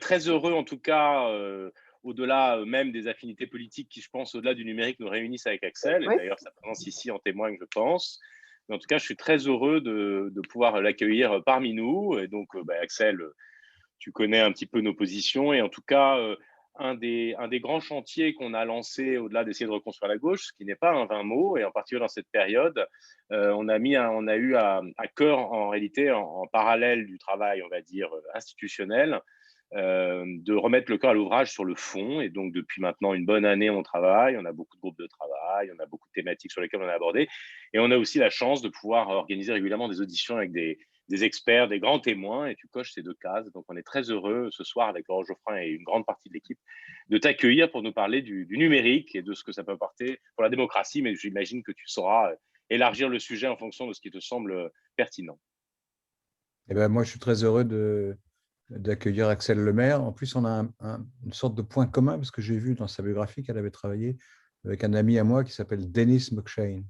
très heureux, en tout cas, au-delà même des affinités politiques qui, je pense, au-delà du numérique, nous réunissent avec Axel. Et Oui. d'ailleurs, sa présence ici en témoigne, je pense. Mais en tout cas, je suis très heureux de pouvoir l'accueillir parmi nous. Et donc, Axel, tu connais un petit peu nos positions. Et en tout cas, un des grands chantiers qu'on a lancé au-delà d'essayer de reconstruire la gauche, ce qui n'est pas un vain mot, et en particulier dans cette période, on a eu à cœur, en réalité, en parallèle du travail, on va dire, institutionnel, de remettre le cœur à l'ouvrage sur le fond. Et donc, depuis maintenant une bonne année, on travaille, on a beaucoup de groupes de travail, on a beaucoup de thématiques sur lesquelles on a abordé. Et on a aussi la chance de pouvoir organiser régulièrement des auditions avec des experts, des grands témoins, et tu coches ces deux cases. Donc, on est très heureux ce soir, avec Laurent Geoffrin et une grande partie de l'équipe, de t'accueillir pour nous parler du numérique et de ce que ça peut apporter pour la démocratie. Mais j'imagine que tu sauras élargir le sujet en fonction de ce qui te semble pertinent. Eh ben, moi, je suis très heureux d'accueillir Axel Lemaire. En plus, on a une sorte de point commun, parce que j'ai vu dans sa biographie qu'elle avait travaillé avec un ami à moi qui s'appelle Dennis McShane.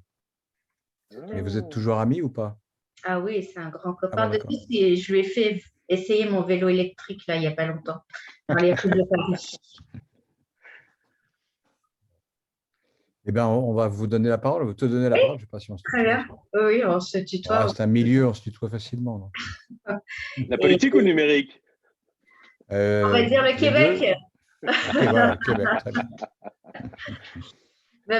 Et vous êtes toujours amis ou pas? Ah oui, c'est un grand Ah copain bon, de d'accord. tous et je lui ai fait essayer mon vélo électrique là, il n'y a pas longtemps, dans les rues de Paris. Eh bien, on va vous donner la parole, vous te donner la parole. Je ne sais pas si on se Très tutoie. bien. Oui, on se tutoie. C'est un milieu, on se tutoie facilement. Donc. La Et politique ou le numérique? on va dire le Les deux. Québec. Ok, voilà, Québec, très bien.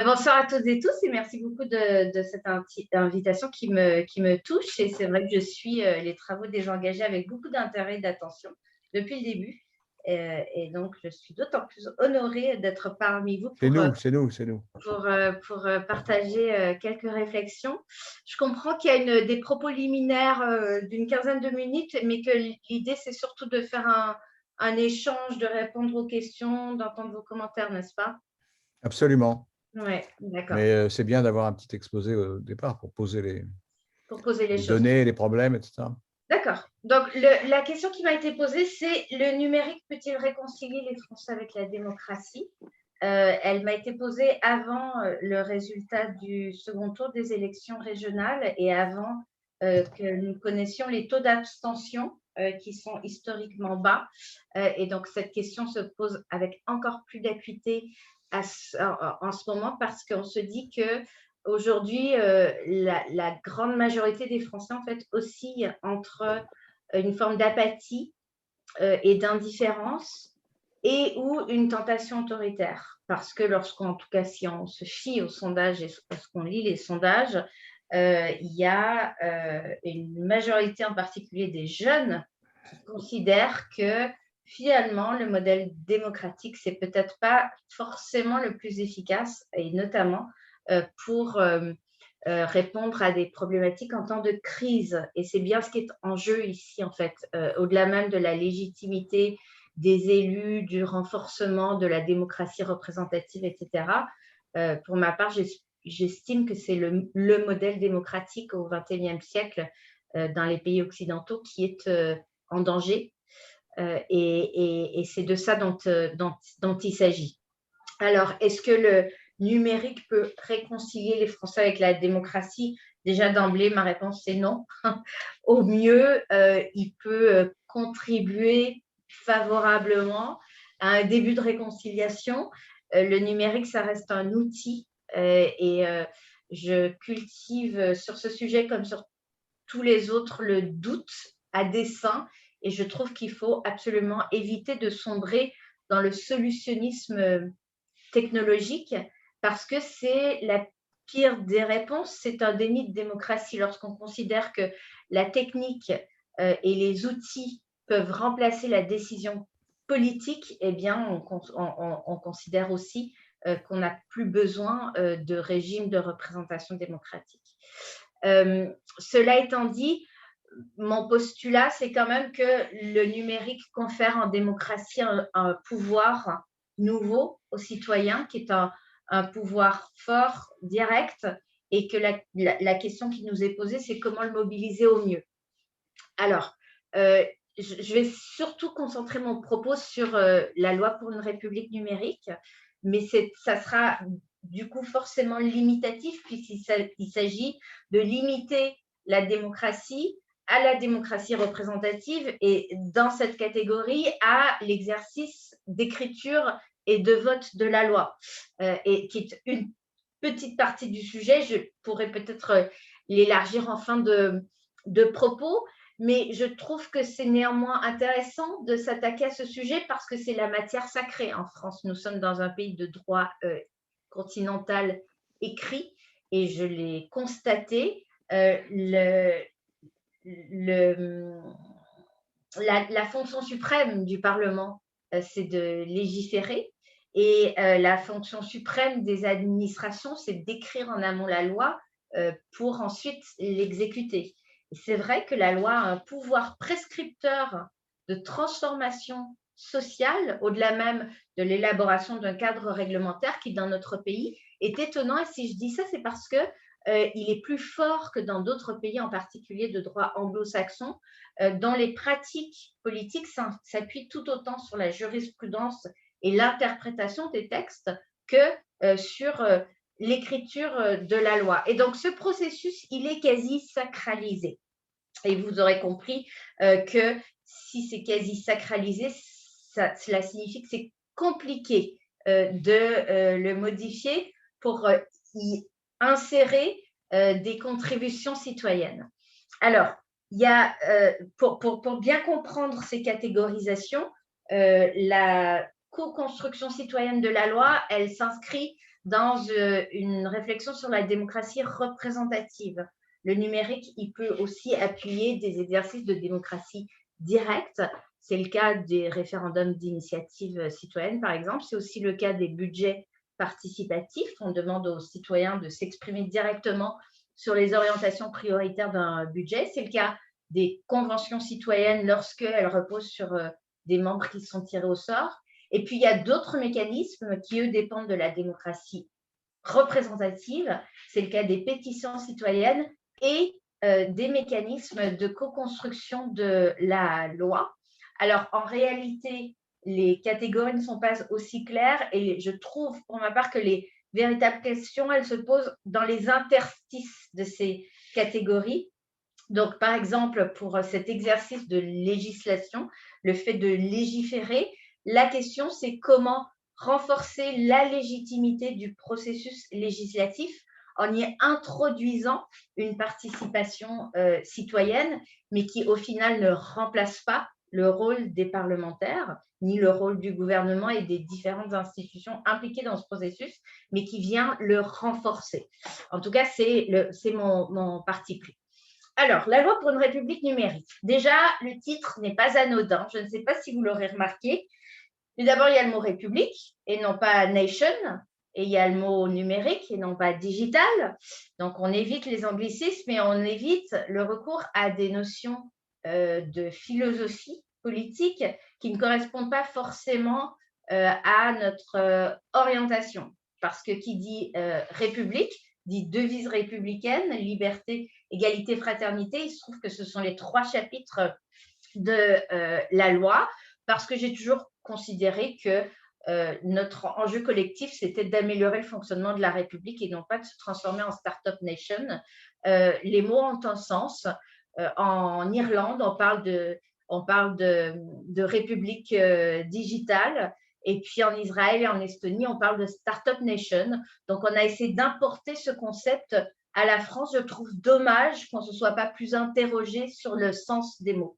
Bonsoir à toutes et tous et merci beaucoup de cette invitation qui me touche. Et c'est vrai que je suis les travaux des gens engagés avec beaucoup d'intérêt et d'attention depuis le début. Et donc, je suis d'autant plus honorée d'être parmi vous C'est nous. pour partager quelques réflexions. Je comprends qu'il y a des propos liminaires d'une quinzaine de minutes, mais que l'idée, c'est surtout de faire un échange, de répondre aux questions, d'entendre vos commentaires, n'est-ce pas? Absolument. Oui, d'accord. Mais c'est bien d'avoir un petit exposé au départ pour poser les choses. données, les problèmes, etc. D'accord. Donc, la question qui m'a été posée, c'est le numérique peut-il réconcilier les Français avec la démocratie? Elle m'a été posée avant le résultat du second tour des élections régionales et avant que nous connaissions les taux d'abstention qui sont historiquement bas. Et donc, cette question se pose avec encore plus d'acuité en ce moment parce qu'on se dit que aujourd'hui, la grande majorité des Français en fait oscille entre une forme d'apathie et d'indifférence et ou une tentation autoritaire. Parce que en tout cas, si on se fie aux sondages et lorsqu'on lit les sondages, il y a une majorité en particulier des jeunes qui considèrent que finalement, le modèle démocratique, c'est peut-être pas forcément le plus efficace, et notamment pour répondre à des problématiques en temps de crise. Et c'est bien ce qui est en jeu ici, en fait, au-delà même de la légitimité des élus, du renforcement de la démocratie représentative, etc. Pour ma part, j'estime que c'est le modèle démocratique au XXIe siècle dans les pays occidentaux qui est en danger. Et c'est de ça dont il s'agit. Alors, est-ce que le numérique peut réconcilier les Français avec la démocratie? Déjà d'emblée, ma réponse c'est non. Au mieux, il peut contribuer favorablement à un début de réconciliation. Le numérique, ça reste un outil et je cultive sur ce sujet comme sur tous les autres le doute à dessein et je trouve qu'il faut absolument éviter de sombrer dans le solutionnisme technologique parce que c'est la pire des réponses, c'est un déni de démocratie lorsqu'on considère que la technique et les outils peuvent remplacer la décision politique, eh bien on considère aussi qu'on n'a plus besoin de régime de représentation démocratique. Cela étant dit, mon postulat, c'est quand même que le numérique confère en démocratie un pouvoir nouveau aux citoyens, qui est un pouvoir fort, direct, et que la question qui nous est posée, c'est comment le mobiliser au mieux. Alors, je vais surtout concentrer mon propos sur la loi pour une république numérique, mais ça sera du coup forcément limitatif puisqu'il s'agit de limiter la démocratie à la démocratie représentative et dans cette catégorie à l'exercice d'écriture et de vote de la loi, et qui est une petite partie du sujet. Je pourrais peut-être l'élargir en fin de propos, mais je trouve que c'est néanmoins intéressant de s'attaquer à ce sujet parce que c'est la matière sacrée en France. Nous sommes dans un pays de droit continental écrit et je l'ai constaté. La fonction suprême du Parlement, c'est de légiférer, et la fonction suprême des administrations, c'est d'écrire en amont la loi pour ensuite l'exécuter. C'est vrai que la loi a un pouvoir prescripteur de transformation sociale, au-delà même de l'élaboration d'un cadre réglementaire qui, dans notre pays, est étonnant. Et si je dis ça, c'est parce que il est plus fort que dans d'autres pays, en particulier de droit anglo-saxon, dont les pratiques politiques s'appuient tout autant sur la jurisprudence et l'interprétation des textes que sur l'écriture de la loi. Et donc, ce processus, il est quasi sacralisé. Et vous aurez compris que si c'est quasi sacralisé, cela signifie que c'est compliqué de le modifier pour y insérer des contributions citoyennes. Alors, il y a, pour bien comprendre ces catégorisations, la co-construction citoyenne de la loi, elle s'inscrit dans une réflexion sur la démocratie représentative. Le numérique, il peut aussi appuyer des exercices de démocratie directe. C'est le cas des référendums d'initiative citoyenne, par exemple. C'est aussi le cas des budgets participatifs. On demande aux citoyens de s'exprimer directement sur les orientations prioritaires d'un budget. C'est le cas des conventions citoyennes lorsqu'elles reposent sur des membres qui sont tirés au sort. Et puis, il y a d'autres mécanismes qui, eux, dépendent de la démocratie représentative. C'est le cas des pétitions citoyennes et des mécanismes de co-construction de la loi. Alors, en réalité, les catégories ne sont pas aussi claires et je trouve, pour ma part, que les véritables questions, elles se posent dans les interstices de ces catégories. Donc, par exemple, pour cet exercice de législation, le fait de légiférer, la question, c'est comment renforcer la légitimité du processus législatif en y introduisant une participation citoyenne, mais qui, au final, ne remplace pas le rôle des parlementaires, ni le rôle du gouvernement et des différentes institutions impliquées dans ce processus, mais qui vient le renforcer. En tout cas, c'est mon parti pris. Alors, la loi pour une république numérique. Déjà, le titre n'est pas anodin. Je ne sais pas si vous l'aurez remarqué. Mais d'abord, il y a le mot république et non pas nation. Et il y a le mot numérique et non pas digital. Donc, on évite les anglicismes et on évite le recours à des notions de philosophie politique qui ne correspondent pas forcément à notre orientation. Parce que qui dit république dit devise républicaine, liberté, égalité, fraternité. Il se trouve que ce sont les 3 chapitres de la loi, parce que j'ai toujours considéré que notre enjeu collectif, c'était d'améliorer le fonctionnement de la République et non pas de se transformer en start-up nation. Les mots ont un sens. En Irlande, on parle de République digitale. Et puis en Israël et en Estonie, on parle de Startup Nation. Donc, on a essayé d'importer ce concept à la France. Je trouve dommage qu'on ne se soit pas plus interrogé sur le sens des mots.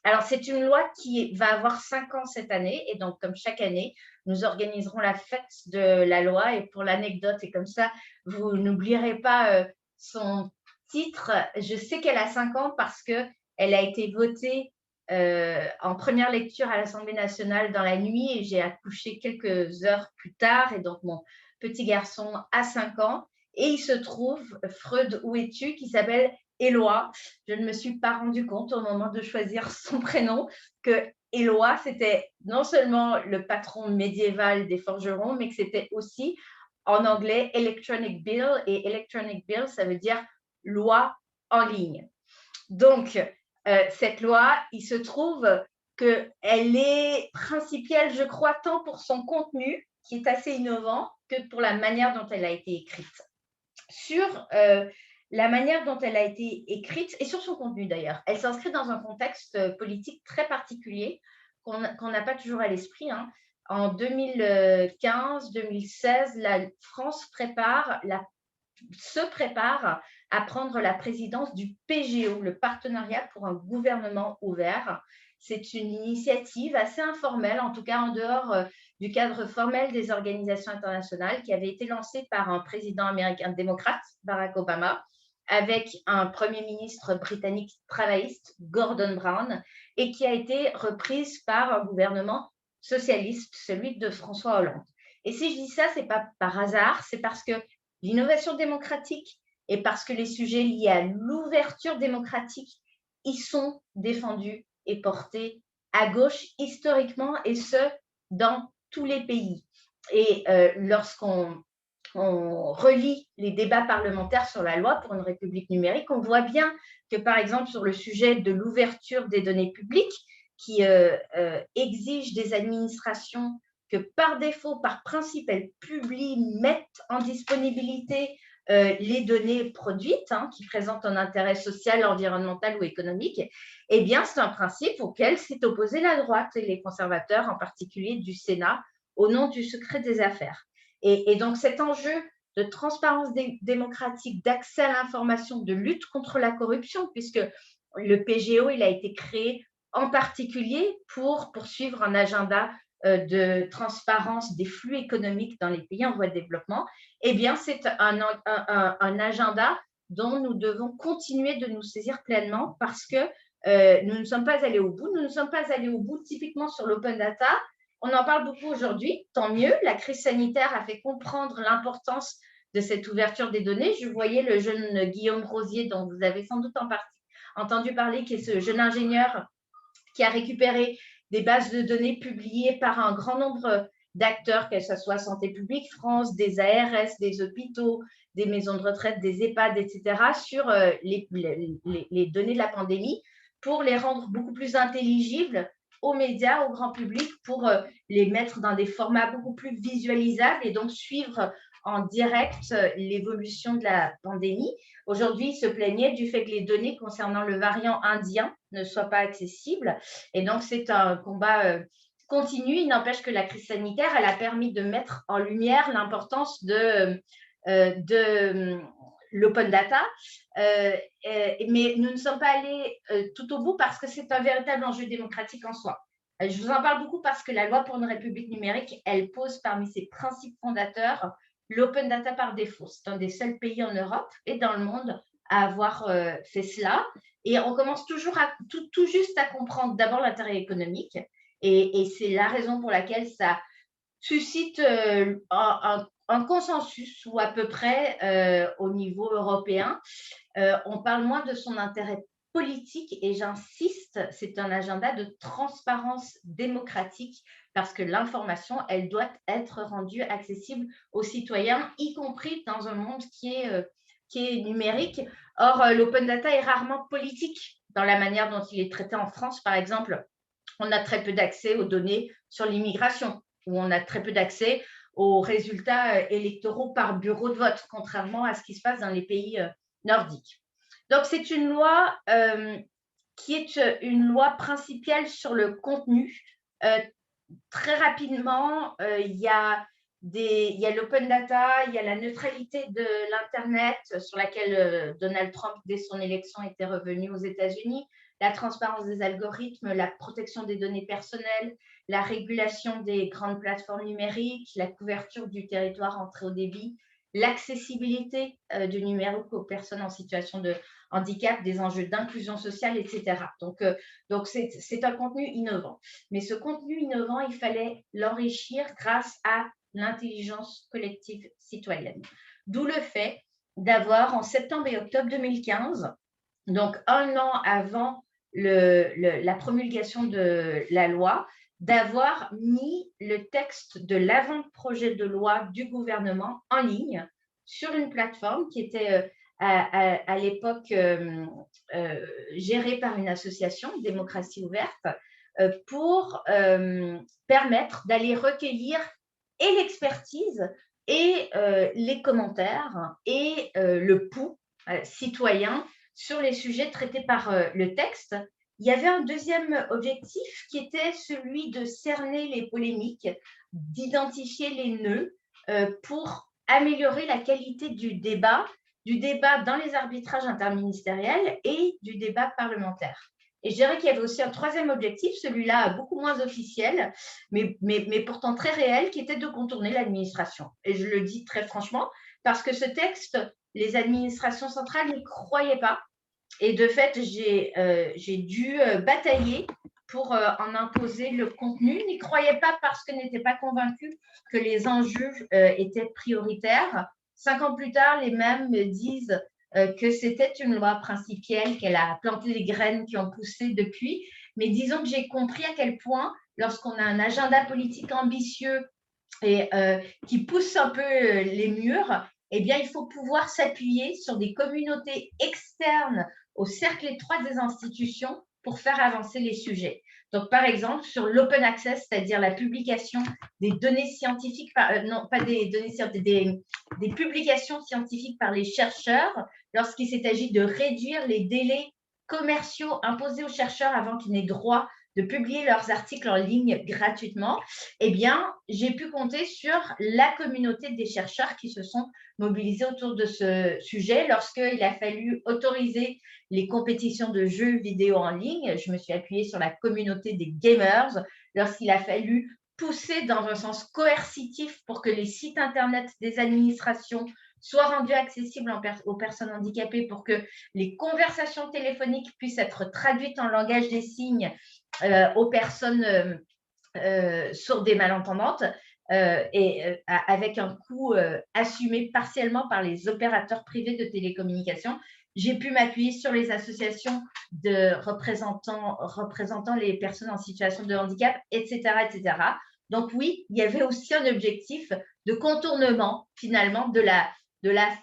Alors, c'est une loi qui va avoir 5 ans cette année. Et donc, comme chaque année, nous organiserons la fête de la loi. Et pour l'anecdote, et comme ça, vous n'oublierez pas son titre. Je sais qu'elle a 5 ans parce qu'elle a été votée en première lecture à l'Assemblée nationale dans la nuit et j'ai accouché quelques heures plus tard et donc mon petit garçon a 5 ans et il se trouve, Freud, où es-tu, qui s'appelle Éloi. Je ne me suis pas rendu compte au moment de choisir son prénom que Éloi, c'était non seulement le patron médiéval des forgerons, mais que c'était aussi en anglais Electronic Bill, et Electronic Bill, ça veut dire loi en ligne. Donc, cette loi, il se trouve qu'elle est principielle, je crois, tant pour son contenu, qui est assez innovant, que pour la manière dont elle a été écrite. Sur la manière dont elle a été écrite, et sur son contenu d'ailleurs, elle s'inscrit dans un contexte politique très particulier qu'on n'a pas toujours à l'esprit. Hein. En 2015-2016, la France se prépare à prendre la présidence du PGO, le Partenariat pour un gouvernement ouvert. C'est une initiative assez informelle, en tout cas en dehors du cadre formel des organisations internationales, qui avait été lancée par un président américain démocrate, Barack Obama, avec un Premier ministre britannique travailliste, Gordon Brown, et qui a été reprise par un gouvernement socialiste, celui de François Hollande. Et si je dis ça, ce n'est pas par hasard, c'est parce que l'innovation démocratique et parce que les sujets liés à l'ouverture démocratique y sont défendus et portés à gauche historiquement, et ce, dans tous les pays. Et lorsqu'on relit les débats parlementaires sur la loi pour une république numérique, on voit bien que, par exemple, sur le sujet de l'ouverture des données publiques, qui exige des administrations que par défaut, par principe, elles publient, mettent en disponibilité les données produites, hein, qui présentent un intérêt social, environnemental ou économique, eh bien, c'est un principe auquel s'est opposée la droite et les conservateurs, en particulier du Sénat, au nom du secret des affaires. Et donc, cet enjeu de transparence démocratique, d'accès à l'information, de lutte contre la corruption, puisque le PGO, il a été créé en particulier pour poursuivre un agenda de transparence des flux économiques dans les pays en voie de développement, eh bien, c'est un agenda dont nous devons continuer de nous saisir pleinement, parce que nous ne sommes pas allés au bout. Nous ne sommes pas allés au bout typiquement sur l'open data. On en parle beaucoup aujourd'hui, tant mieux. La crise sanitaire a fait comprendre l'importance de cette ouverture des données. Je voyais le jeune Guillaume Rosier, dont vous avez sans doute en partie entendu parler, qui est ce jeune ingénieur qui a récupéré des bases de données publiées par un grand nombre d'acteurs, que ce soit Santé publique France, des ARS, des hôpitaux, des maisons de retraite, des EHPAD, etc., sur les données de la pandémie, pour les rendre beaucoup plus intelligibles aux médias, au grand public, pour les mettre dans des formats beaucoup plus visualisables et donc suivre en direct l'évolution de la pandémie. Aujourd'hui, il se plaignait du fait que les données concernant le variant indien ne soient pas accessibles. Et donc, c'est un combat continu. Il n'empêche que la crise sanitaire, elle a permis de mettre en lumière l'importance de l'open data. Mais nous ne sommes pas allés tout au bout, parce que c'est un véritable enjeu démocratique en soi. Je vous en parle beaucoup parce que la loi pour une république numérique, elle pose parmi ses principes fondateurs l'open data par défaut. C'est un des seuls pays en Europe et dans le monde à avoir fait cela. Et on commence toujours tout juste à comprendre d'abord l'intérêt économique. Et c'est la raison pour laquelle ça suscite un consensus, ou à peu près au niveau européen. On parle moins de son intérêt politique, et j'insiste, c'est un agenda de transparence démocratique, parce que l'information, elle doit être rendue accessible aux citoyens, y compris dans un monde qui est numérique. Or, l'open data est rarement politique dans la manière dont il est traité en France. Par exemple, on a très peu d'accès aux données sur l'immigration, où on a très peu d'accès aux résultats électoraux par bureau de vote, contrairement à ce qui se passe dans les pays nordiques. Donc, c'est une loi qui est une loi principale sur le contenu. Très rapidement, il y a l'open data, il y a la neutralité de l'Internet, sur laquelle Donald Trump, dès son élection, était revenu aux États-Unis, la transparence des algorithmes, la protection des données personnelles, la régulation des grandes plateformes numériques, la couverture du territoire en très haut débit, l'accessibilité du numérique aux personnes en situation de handicap, des enjeux d'inclusion sociale, etc. Donc c'est un contenu innovant. Mais ce contenu innovant, il fallait l'enrichir grâce à l'intelligence collective citoyenne. D'où le fait d'avoir, en septembre et octobre 2015, donc un an avant la promulgation de la loi, d'avoir mis le texte de l'avant-projet de loi du gouvernement en ligne sur une plateforme qui était à l'époque gérée par une association, Démocratie ouverte, pour permettre d'aller recueillir et l'expertise et les commentaires et le pouls citoyens sur les sujets traités par le texte. Il y avait un deuxième objectif qui était celui de cerner les polémiques, d'identifier les nœuds pour améliorer la qualité du débat dans les arbitrages interministériels et du débat parlementaire. Et je dirais qu'il y avait aussi un troisième objectif, celui-là beaucoup moins officiel, mais pourtant très réel, qui était de contourner l'administration. Et je le dis très franchement, parce que ce texte, les administrations centrales n'y croyaient pas. Et de fait, j'ai dû batailler pour en imposer le contenu. N'y croyaient pas parce que n'étaient pas convaincus que les enjeux étaient prioritaires. 5 ans plus tard, les mêmes me disent que c'était une loi principielle, qu'elle a planté les graines qui ont poussé depuis. Mais disons que j'ai compris à quel point, lorsqu'on a un agenda politique ambitieux et qui pousse un peu les murs, eh bien, il faut pouvoir s'appuyer sur des communautés externes au cercle étroit des institutions pour faire avancer les sujets. Donc, par exemple, sur l'open access, c'est-à-dire la publication des données scientifiques, non, pas des données scientifiques, des publications scientifiques par les chercheurs, lorsqu'il s'est agi de réduire les délais commerciaux imposés aux chercheurs avant qu'ils n'aient droit de publier leurs articles en ligne gratuitement, eh bien, j'ai pu compter sur la communauté des chercheurs qui se sont mobilisés autour de ce sujet. Lorsqu'il a fallu autoriser les compétitions de jeux vidéo en ligne, je me suis appuyée sur la communauté des gamers. Lorsqu'il a fallu pousser dans un sens coercitif pour que les sites Internet des administrations soient rendus accessibles aux personnes handicapées, pour que les conversations téléphoniques puissent être traduites en langage des signes aux personnes sourdes et malentendantes, avec un coût assumé partiellement par les opérateurs privés de télécommunications. J'ai pu m'appuyer sur les associations de représentant les personnes en situation de handicap, etc., etc. Donc oui, il y avait aussi un objectif de contournement finalement de la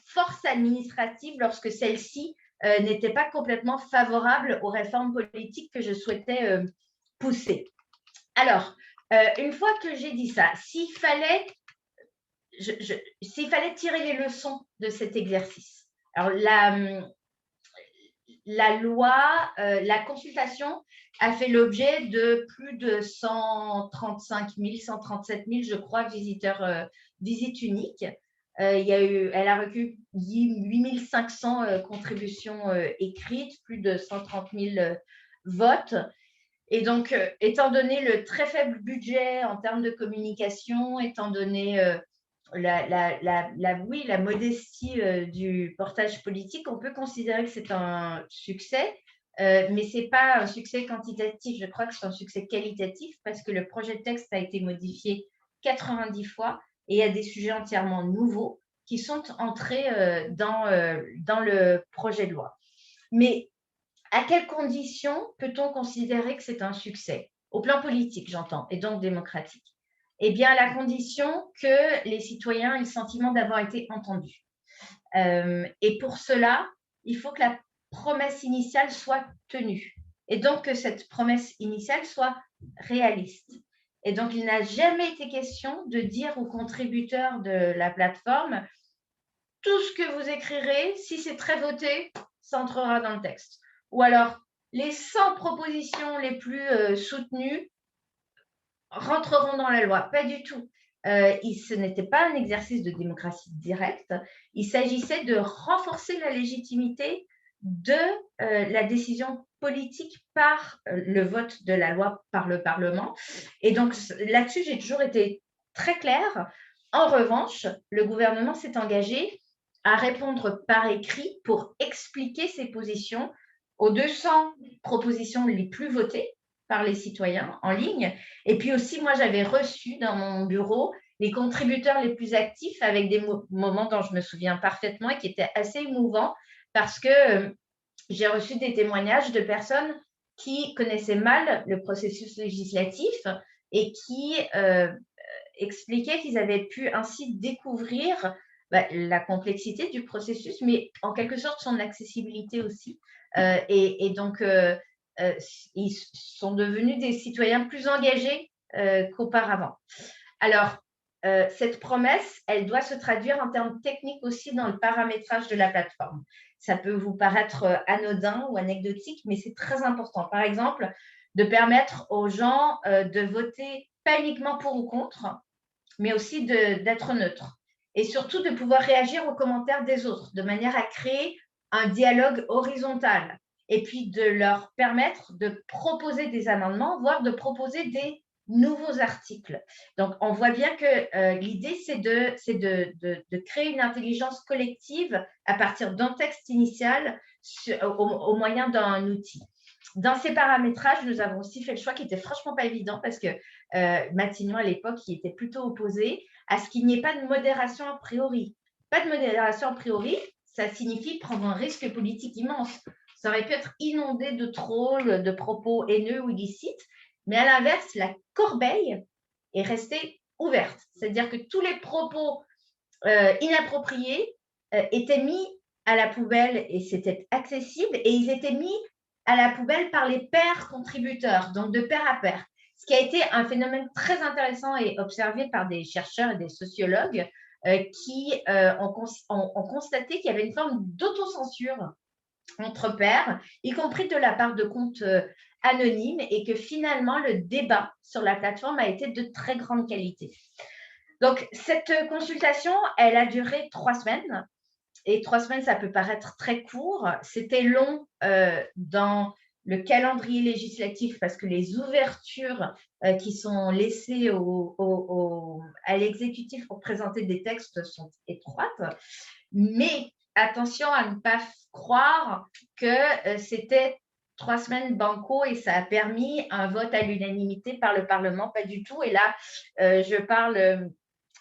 force administrative lorsque celle-ci n'était pas complètement favorable aux réformes politiques que je souhaitais pousser. Alors, une fois que j'ai dit ça, s'il fallait tirer les leçons de cet exercice, alors la loi, la consultation a fait l'objet de plus de 135 000, 137 000, je crois, visites uniques. Elle a recueilli 8 500 contributions écrites, plus de 130 000 votes. Et donc, étant donné le très faible budget en termes de communication, étant donné la modestie du portage politique, on peut considérer que c'est un succès, mais ce n'est pas un succès quantitatif. Je crois que c'est un succès qualitatif parce que le projet de texte a été modifié 90 fois et il y a des sujets entièrement nouveaux qui sont entrés dans le projet de loi. Mais à quelles conditions peut-on considérer que c'est un succès? Au plan politique, j'entends, et donc démocratique. Eh bien, à la condition que les citoyens aient le sentiment d'avoir été entendus. Et pour cela, il faut que la promesse initiale soit tenue. Et donc que cette promesse initiale soit réaliste. Et donc, il n'a jamais été question de dire aux contributeurs de la plateforme « tout ce que vous écrirez, si c'est très voté, ça entrera dans le texte ». Ou alors, les 100 propositions les plus soutenues rentreront dans la loi. Pas du tout. Ce n'était pas un exercice de démocratie directe. Il s'agissait de renforcer la légitimité de la décision politique par le vote de la loi par le Parlement. Et donc, là-dessus, j'ai toujours été très claire. En revanche, le gouvernement s'est engagé à répondre par écrit pour expliquer ses positions aux 200 propositions les plus votées par les citoyens en ligne. Et puis aussi, moi, j'avais reçu dans mon bureau les contributeurs les plus actifs avec des moments dont je me souviens parfaitement et qui étaient assez émouvants parce que j'ai reçu des témoignages de personnes qui connaissaient mal le processus législatif et qui expliquaient qu'ils avaient pu ainsi découvrir la complexité du processus, mais en quelque sorte son accessibilité aussi. Et donc, ils sont devenus des citoyens plus engagés qu'auparavant. Alors, cette promesse, elle doit se traduire en termes techniques aussi dans le paramétrage de la plateforme. Ça peut vous paraître anodin ou anecdotique, mais c'est très important. Par exemple, de permettre aux gens de voter pas uniquement pour ou contre, mais aussi d'être neutre. Et surtout de pouvoir réagir aux commentaires des autres, de manière à créer un dialogue horizontal. Et puis de leur permettre de proposer des amendements, voire de proposer des nouveaux articles. Donc, on voit bien que l'idée, c'est de créer une intelligence collective à partir d'un texte initial au moyen d'un outil. Dans ces paramétrages, nous avons aussi fait le choix qui était franchement pas évident parce que Matignon, à l'époque, il était plutôt opposé à ce qu'il n'y ait pas de modération a priori. Pas de modération a priori, ça signifie prendre un risque politique immense. Ça aurait pu être inondé de trolls, de propos haineux ou illicites, mais à l'inverse, la corbeille est restée ouverte. C'est-à-dire que tous les propos inappropriés étaient mis à la poubelle et c'était accessible, et ils étaient mis à la poubelle par les pairs contributeurs, donc de pair à pair. Ce qui a été un phénomène très intéressant et observé par des chercheurs et des sociologues qui ont constaté qu'il y avait une forme d'autocensure entre pairs, y compris de la part de comptes anonymes, et que finalement, le débat sur la plateforme a été de très grande qualité. Donc, cette consultation, elle a duré 3 semaines. Et 3 semaines, ça peut paraître très court. C'était long dans le calendrier législatif parce que les ouvertures qui sont laissées à l'exécutif pour présenter des textes sont étroites. Mais attention à ne pas croire que c'était 3 semaines banco et ça a permis un vote à l'unanimité par le Parlement. Pas du tout. Et là, je parle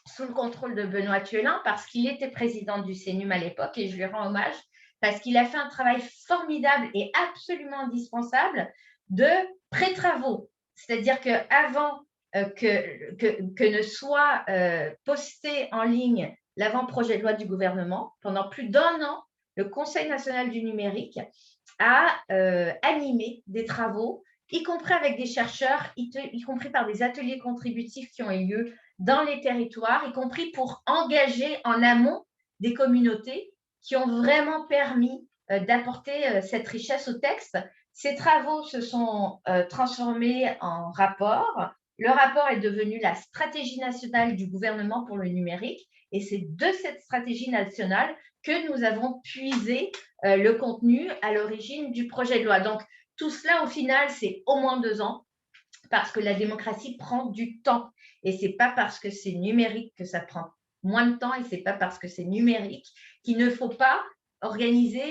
sous le contrôle de Benoît Thuelin, parce qu'il était président du CNUM à l'époque, et je lui rends hommage, parce qu'il a fait un travail formidable et absolument indispensable de pré-travaux. C'est-à-dire qu'avant que ne soit posté en ligne l'avant-projet de loi du gouvernement, pendant plus d'1 an, le Conseil national du numérique a animé des travaux, y compris avec des chercheurs, y compris par des ateliers contributifs qui ont eu lieu dans les territoires, y compris pour engager en amont des communautés qui ont vraiment permis d'apporter cette richesse au texte. Ces travaux se sont transformés en rapport. Le rapport est devenu la stratégie nationale du gouvernement pour le numérique, et c'est de cette stratégie nationale que nous avons puisé le contenu à l'origine du projet de loi. Donc, tout cela, au final, c'est au moins 2 ans, parce que la démocratie prend du temps. Et ce n'est pas parce que c'est numérique que ça prend moins de temps, et ce n'est pas parce que c'est numérique qu'il ne faut pas organiser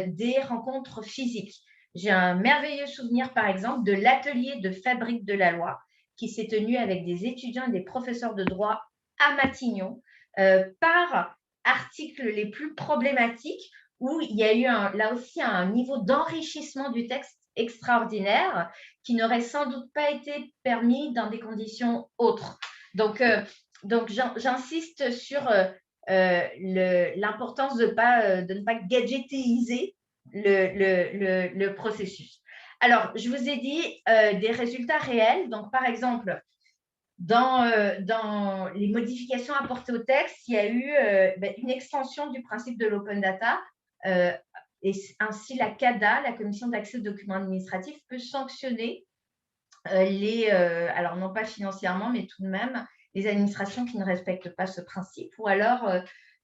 des rencontres physiques. J'ai un merveilleux souvenir, par exemple, de l'atelier de fabrique de la loi qui s'est tenu avec des étudiants et des professeurs de droit à Matignon par articles les plus problématiques, où il y a eu là aussi un niveau d'enrichissement du texte extraordinaire qui n'aurait sans doute pas été permis dans des conditions autres. Donc j'insiste sur l'importance de ne pas gadgetiser le processus. Alors, je vous ai dit des résultats réels. Donc, par exemple, dans les modifications apportées au texte, il y a eu une extension du principe de l'open data, et ainsi la CADA, la Commission d'accès aux documents administratifs, peut sanctionner alors non pas financièrement, mais tout de même, les administrations qui ne respectent pas ce principe. Ou alors,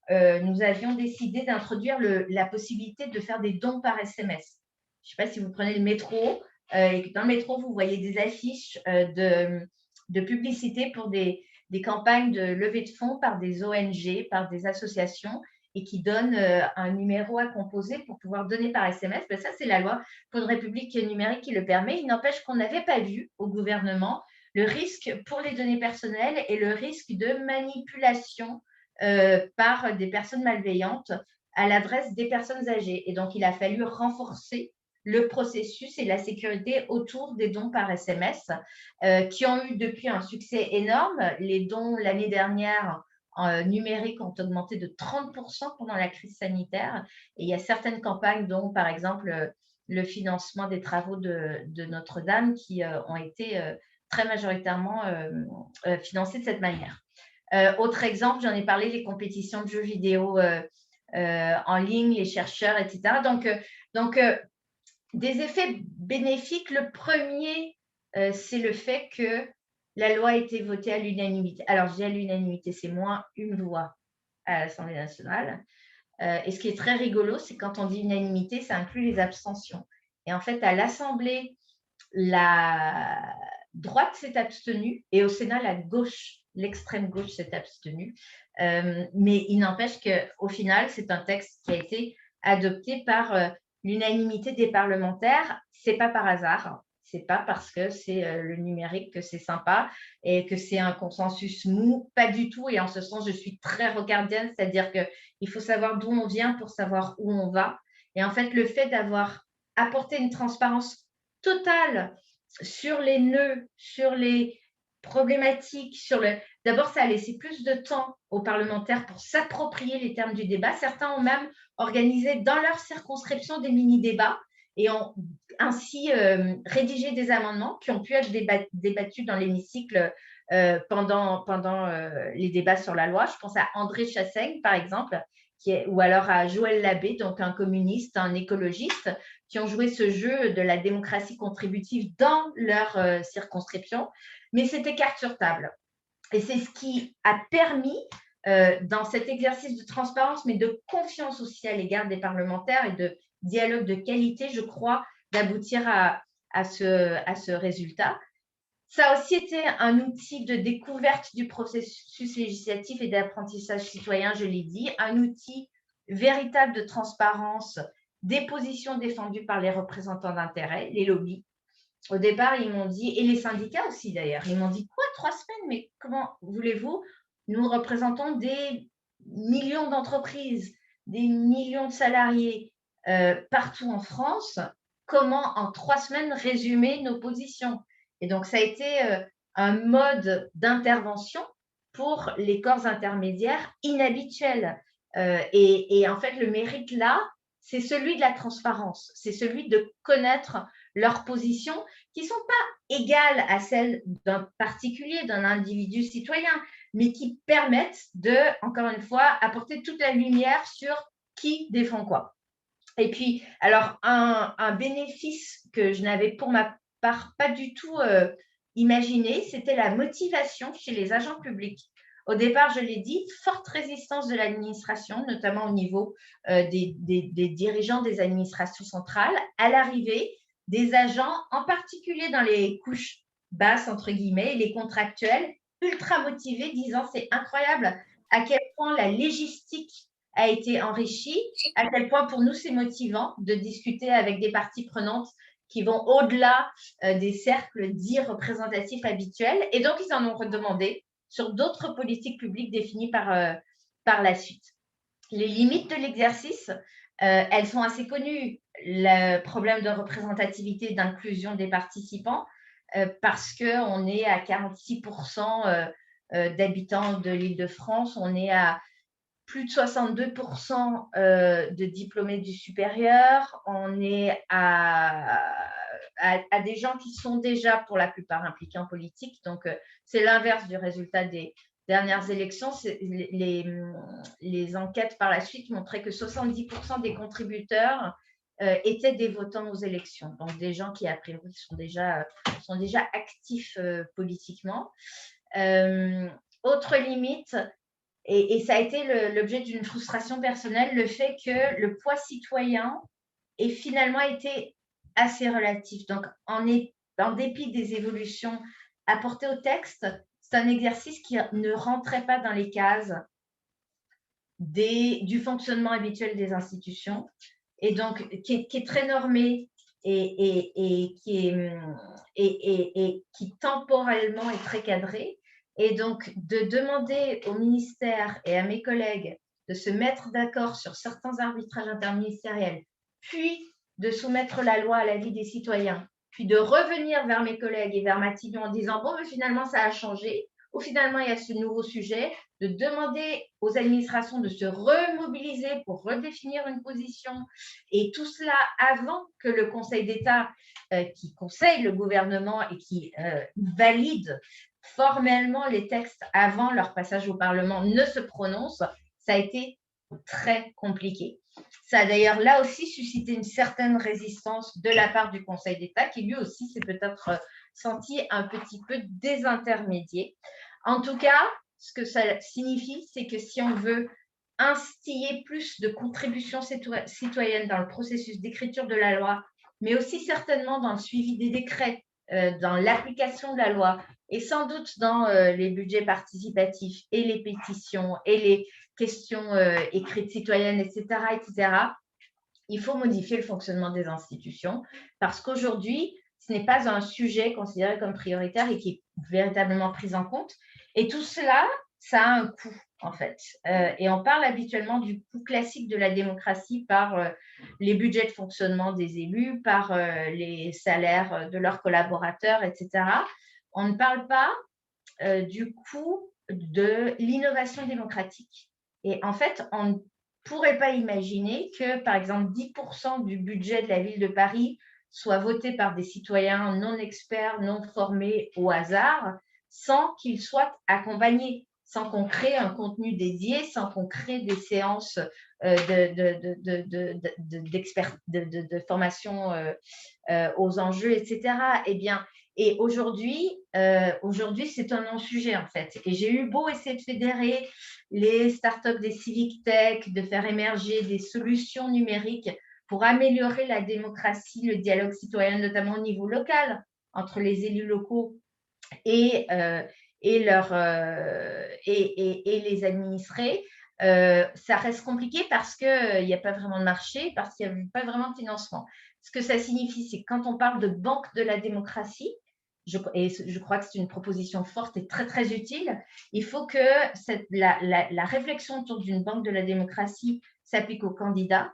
nous avions décidé d'introduire la possibilité de faire des dons par SMS. Je ne sais pas si vous prenez le métro, et que dans le métro, vous voyez des affiches de publicité pour des campagnes de levée de fonds par des ONG, par des associations, et qui donnent un numéro à composer pour pouvoir donner par SMS. Ça, c'est la loi pour une République numérique qui le permet. Il n'empêche qu'on n'avait pas vu au gouvernement le risque pour les données personnelles et le risque de manipulation par des personnes malveillantes à l'adresse des personnes âgées. Et donc, il a fallu renforcer le processus et la sécurité autour des dons par SMS qui ont eu depuis un succès énorme. Les dons l'année dernière numériques ont augmenté de 30% pendant la crise sanitaire. Et il y a certaines campagnes, dont par exemple le financement des travaux de Notre-Dame, qui ont été très majoritairement financées de cette manière. Autre exemple, j'en ai parlé, les compétitions de jeux vidéo en ligne, les chercheurs, etc. Donc des effets bénéfiques. Le premier, c'est le fait que la loi a été votée à l'unanimité. Alors, je dis à l'unanimité, c'est moins une voix à l'Assemblée nationale. Et ce qui est très rigolo, c'est quand on dit unanimité, ça inclut les abstentions. Et en fait, à l'Assemblée, la droite s'est abstenue et au Sénat, la gauche, l'extrême gauche s'est abstenue. Mais il n'empêche qu'au final, c'est un texte qui a été adopté par l'unanimité des parlementaires. Ce n'est pas par hasard. Ce n'est pas parce que c'est le numérique que c'est sympa et que c'est un consensus mou, pas du tout. Et en ce sens, je suis très rocardienne, c'est-à-dire qu'il faut savoir d'où on vient pour savoir où on va. Et en fait, le fait d'avoir apporté une transparence totale sur les nœuds, sur les problématiques, D'abord, ça a laissé plus de temps aux parlementaires pour s'approprier les termes du débat. Certains ont même organisé dans leur circonscription des mini-débats et ont ainsi rédigé des amendements qui ont pu être débattus dans l'hémicycle pendant les débats sur la loi. Je pense à André Chassaigne, par exemple, ou alors à Joël Labbé, donc un communiste, un écologiste, qui ont joué ce jeu de la démocratie contributive dans leur circonscription. Mais c'était carte sur table. Et c'est ce qui a permis, dans cet exercice de transparence, mais de confiance aussi à l'égard des parlementaires et de dialogue de qualité, je crois, d'aboutir à ce résultat. Ça a aussi été un outil de découverte du processus législatif et d'apprentissage citoyen, je l'ai dit, un outil véritable de transparence des positions défendues par les représentants d'intérêt, les lobbies. Au départ, ils m'ont dit, et les syndicats aussi d'ailleurs, ils m'ont dit quoi, 3 semaines, mais comment voulez-vous? Nous représentons des millions d'entreprises, des millions de salariés partout en France. Comment en 3 semaines résumer nos positions? Et donc, ça a été un mode d'intervention pour les corps intermédiaires inhabituel. Et en fait, le mérite là, c'est celui de la transparence, c'est celui de connaître leurs positions qui ne sont pas égales à celles d'un particulier, d'un individu citoyen, mais qui permettent de, encore une fois, apporter toute la lumière sur qui défend quoi. Et puis, alors, un bénéfice que je n'avais pour ma part pas du tout imaginé, c'était la motivation chez les agents publics. Au départ, je l'ai dit, forte résistance de l'administration, notamment au niveau des dirigeants des administrations centrales. À l'arrivée, des agents, en particulier dans les couches basses, entre guillemets, les contractuels, ultra motivés, disant c'est incroyable à quel point la légistique a été enrichie, à quel point pour nous c'est motivant de discuter avec des parties prenantes qui vont au-delà des cercles dits représentatifs habituels. Et donc, ils en ont redemandé sur d'autres politiques publiques définies par la suite. Les limites de l'exercice, elles sont assez connues. Le problème de représentativité et d'inclusion des participants, parce qu'on est à 46% d'habitants de l'Île-de-France, on est à plus de 62% de diplômés du supérieur, on est à des gens qui sont déjà pour la plupart impliqués en politique. Donc, c'est l'inverse du résultat des dernières élections. Les enquêtes par la suite montraient que 70% des contributeurs étaient des votants aux élections. Donc, des gens qui, a priori, sont déjà actifs politiquement. Autre limite, et ça a été l'objet d'une frustration personnelle, le fait que le poids citoyen ait finalement été assez relatif. Donc, en dépit des évolutions apportées au texte, c'est un exercice qui ne rentrait pas dans les cases du fonctionnement habituel des institutions, et donc qui est très normé et qui temporellement est très cadré. Et donc, de demander au ministère et à mes collègues de se mettre d'accord sur certains arbitrages interministériels, puis de soumettre la loi à l'avis des citoyens, puis de revenir vers mes collègues et vers Matignon en disant « bon, mais finalement, ça a changé », ou finalement, il y a ce nouveau sujet, de demander aux administrations de se remobiliser pour redéfinir une position, et tout cela avant que le Conseil d'État, qui conseille le gouvernement et qui valide formellement les textes avant leur passage au Parlement ne se prononcent, ça a été très compliqué. Ça a d'ailleurs là aussi suscité une certaine résistance de la part du Conseil d'État qui lui aussi s'est peut-être senti un petit peu désintermédié. En tout cas, ce que ça signifie, c'est que si on veut instiller plus de contributions citoyennes dans le processus d'écriture de la loi, mais aussi certainement dans le suivi des décrets, dans l'application de la loi et sans doute dans les budgets participatifs et les pétitions et les questions écrites citoyennes, etc., il faut modifier le fonctionnement des institutions parce qu'aujourd'hui, ce n'est pas un sujet considéré comme prioritaire et qui est véritablement pris en compte. Et tout cela, ça a un coût, en fait. Et on parle habituellement du coût classique de la démocratie par les budgets de fonctionnement des élus, par les salaires de leurs collaborateurs, etc. On ne parle pas du coût de l'innovation démocratique. Et en fait, on ne pourrait pas imaginer que, par exemple, 10% du budget de la ville de Paris soit voté par des citoyens non experts, non formés au hasard, sans qu'ils soient accompagnés, sans qu'on crée un contenu dédié, sans qu'on crée des séances de formation aux enjeux, etc. Eh bien, et aujourd'hui, c'est un non-sujet en fait. Et j'ai eu beau essayer de fédérer les startups des civic tech, de faire émerger des solutions numériques pour améliorer la démocratie, le dialogue citoyen, notamment au niveau local, entre les élus locaux et les administrés. Ça reste compliqué parce qu'il n'y a pas vraiment de marché, parce qu'il n'y a pas vraiment de financement. Ce que ça signifie, c'est que quand on parle de banque de la démocratie, et je crois que c'est une proposition forte et très, très utile, il faut que la réflexion autour d'une banque de la démocratie s'applique aux candidats,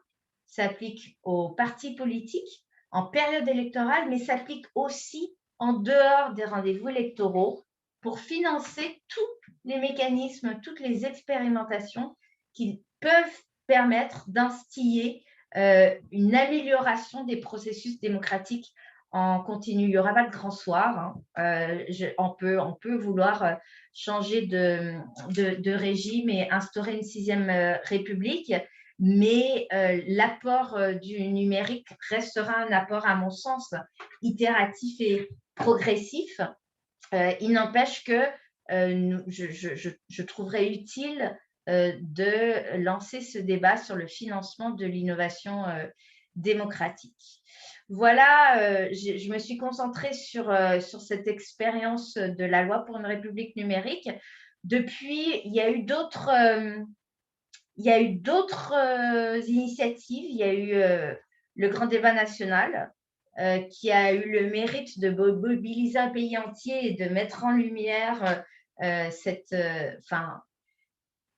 s'applique aux partis politiques en période électorale, mais s'applique aussi en dehors des rendez-vous électoraux pour financer tous les mécanismes, toutes les expérimentations qui peuvent permettre d'instiller une amélioration des processus démocratiques en continu. Il n'y aura pas de grand soir. Hein. On peut vouloir changer de régime et instaurer une 6e République, mais l'apport du numérique restera un apport, à mon sens, itératif et progressif. Il n'empêche que je trouverais utile de lancer ce débat sur le financement de l'innovation démocratique. Voilà, je me suis concentrée sur cette expérience de la loi pour une République numérique. Depuis, il y a eu d'autres initiatives. Il y a eu le grand débat national qui a eu le mérite de mobiliser un pays entier et de mettre en lumière